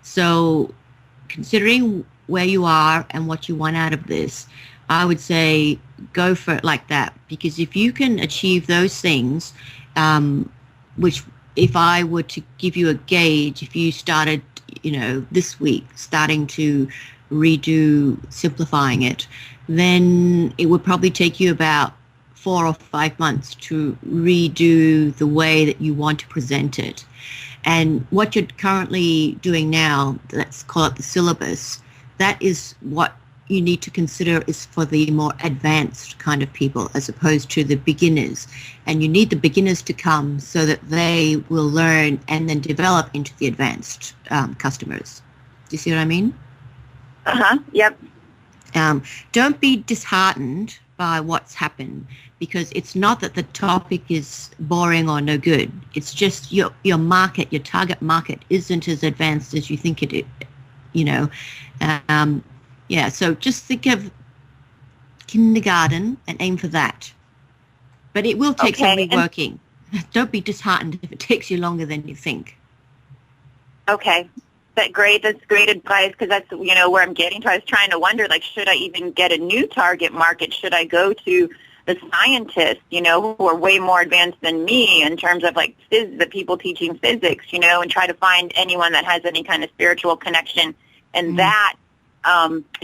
S2: So considering where you are and what you want out of this, I would say go for it like that, because if you can achieve those things, which if I were to give you a gauge, if you started, this week, starting to redo simplifying it, then it would probably take you about 4 or 5 months to redo the way that you want to present it. And what you're currently doing now, let's call it the syllabus, that is what you need to consider is for the more advanced kind of people as opposed to the beginners. And you need the beginners to come so that they will learn and then develop into the advanced customers. Do you see what I mean?
S7: Yep.
S2: Don't be disheartened by what's happened, because it's not that the topic is boring or no good. It's just your market, your target market isn't as advanced as you think it is, so just think of kindergarten and aim for that. But it will take some reworking. Don't be disheartened if it takes you longer than you think.
S7: Okay. That's great advice, because that's, where I'm getting to. I was trying to wonder, should I even get a new target market? Should I go to the scientists, who are way more advanced than me in terms of, the people teaching physics, and try to find anyone that has any kind of spiritual connection in that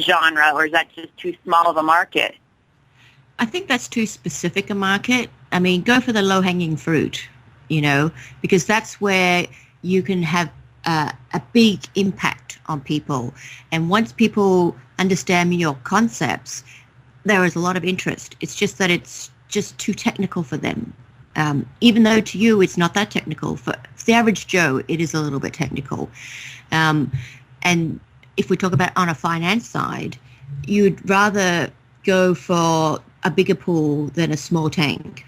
S7: genre, or is that just too small of a market?
S2: I think that's too specific a market. I mean, go for the low-hanging fruit, because that's where you can have a big impact on people. And once people understand your concepts, there is a lot of interest. It's just that it's just too technical for them. Even though to you it's not that technical. For the average Joe, it is a little bit technical. And if we talk about on a finance side, you'd rather go for a bigger pool than a small tank.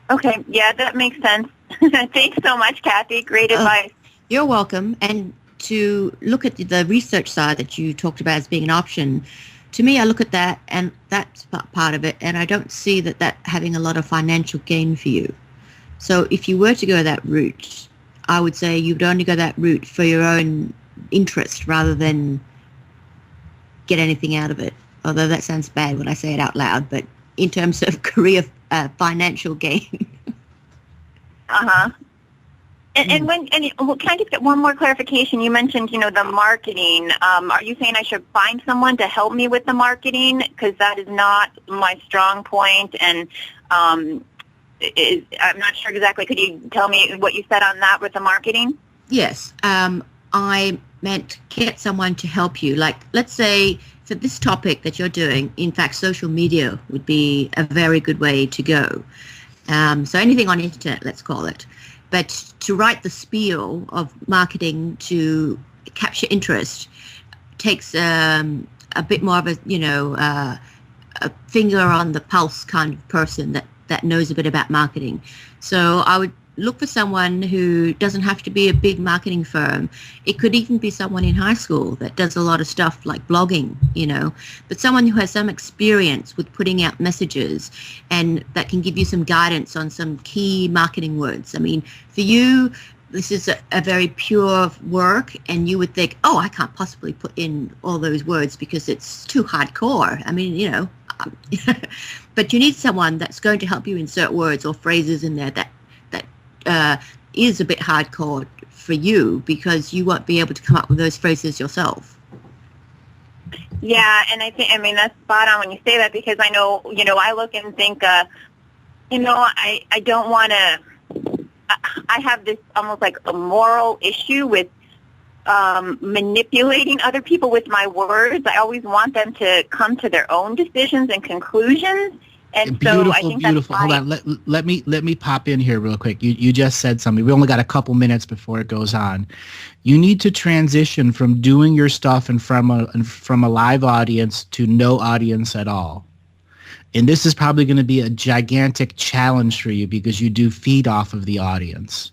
S7: Okay, yeah, that makes sense. Thanks so much, Kathy. Great advice.
S2: You're welcome. And to look at the research side that you talked about as being an option, to me, I look at that, and that's part of it, and I don't see that having a lot of financial gain for you. So if you were to go that route, I would say you would only go that route for your own interest rather than get anything out of it. Although that sounds bad when I say it out loud, but in terms of career financial gain.
S7: And can I just get one more clarification? You mentioned, the marketing. Are you saying I should find someone to help me with the marketing? Because that is not my strong point, and I'm not sure exactly. Could you tell me what you said on that with the marketing?
S2: Yes. I meant get someone to help you. Like, let's say for this topic that you're doing, in fact, social media would be a very good way to go. So anything on internet, let's call it. But to write the spiel of marketing to capture interest takes a bit more of a finger on the pulse kind of person that knows a bit about marketing. So I would look for someone who doesn't have to be a big marketing firm. It could even be someone in high school that does a lot of stuff like blogging, but someone who has some experience with putting out messages and that can give you some guidance on some key marketing words. I mean, for you, this is a very pure work, and you would think, oh, I can't possibly put in all those words because it's too hardcore. I mean, but you need someone that's going to help you insert words or phrases in there that is a bit hardcore for you, because you won't be able to come up with those phrases yourself.
S7: Yeah, and I mean, that's spot on when you say that, because I know, I look and think, I don't want to, I have this almost like a moral issue with manipulating other people with my words. I always want them to come to their own decisions and conclusions. And
S1: beautiful,
S7: so I think
S1: beautiful.
S7: That's
S1: Hold on, let me pop in here real quick. You just said something. We only got a couple minutes before it goes on. You need to transition from doing your stuff and from a live audience to no audience at all. And this is probably going to be a gigantic challenge for you, because you do feed off of the audience.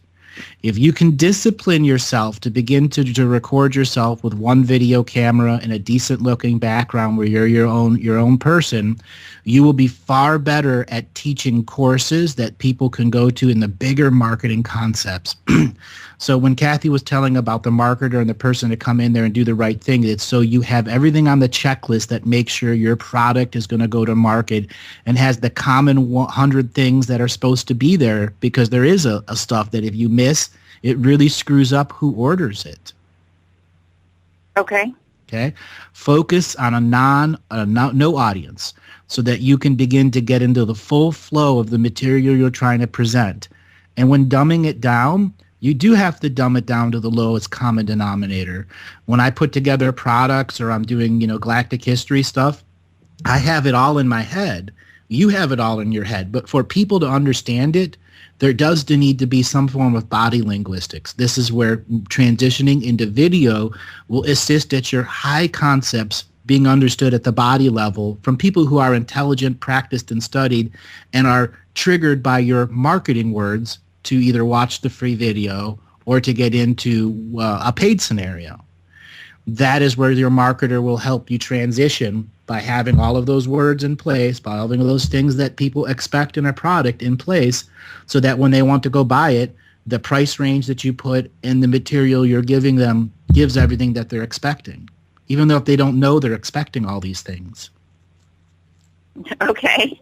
S1: If you can discipline yourself to begin to record yourself with one video camera and a decent looking background where you're your own person, you will be far better at teaching courses that people can go to in the bigger marketing concepts. So when Kathy was telling about the marketer and the person to come in there and do the right thing, it's so you have everything on the checklist that makes sure your product is going to go to market and has the common 100 things that are supposed to be there, because there is a stuff that if you miss, it really screws up who orders it.
S7: Okay.
S1: Okay. Focus on no audience, so that you can begin to get into the full flow of the material you're trying to present. And when dumbing it down, you do have to dumb it down to the lowest common denominator. When I put together products or I'm doing, galactic history stuff, I have it all in my head. You have it all in your head. But for people to understand it, there does need to be some form of body linguistics. This is where transitioning into video will assist at your high concepts being understood at the body level from people who are intelligent, practiced, and studied, and are triggered by your marketing words to either watch the free video or to get into a paid scenario. That is where your marketer will help you transition by having all of those words in place, by having those things that people expect in a product in place, so that when they want to go buy it, the price range that you put in the material you're giving them gives everything that they're expecting, even though if they don't know they're expecting all these things.
S7: Okay.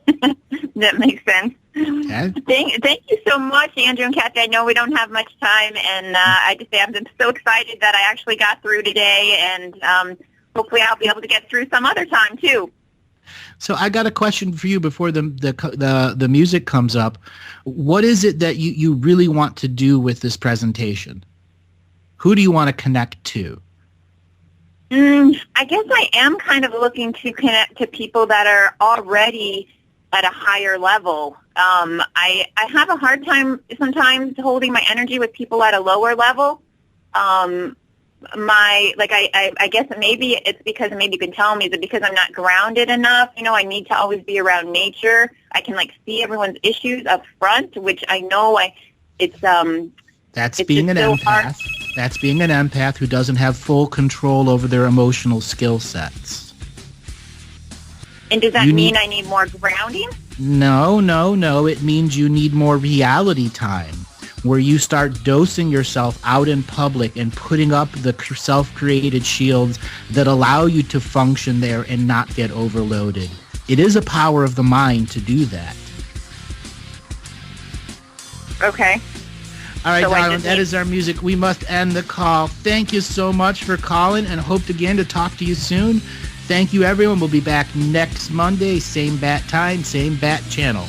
S7: That makes sense.
S1: Okay.
S7: Thank you so much, Andrew and Kathy. I know we don't have much time, and I just say I'm just so excited that I actually got through today, and hopefully I'll be able to get through some other time too.
S1: So I got a question for you before the music comes up. What is it that you really want to do with this presentation? Who do you want to connect to?
S7: I guess I am kind of looking to connect to people that are already at a higher level. I have a hard time sometimes holding my energy with people at a lower level. I guess maybe it's because, maybe you can tell me, is it because I'm not grounded enough? I need to always be around nature. I can see everyone's issues up front, which I know
S1: That's being an empath. That's being an empath who doesn't have full control over their emotional skill sets.
S7: And does that mean I need more grounding?
S1: No. It means you need more reality time, where you start dosing yourself out in public and putting up the self-created shields that allow you to function there and not get overloaded. It is a power of the mind to do that.
S7: Okay.
S1: All right, darling, that is our music. We must end the call. Thank you so much for calling, and hoped again to talk to you soon. Thank you, everyone. We'll be back next Monday, same bat time, same bat channel.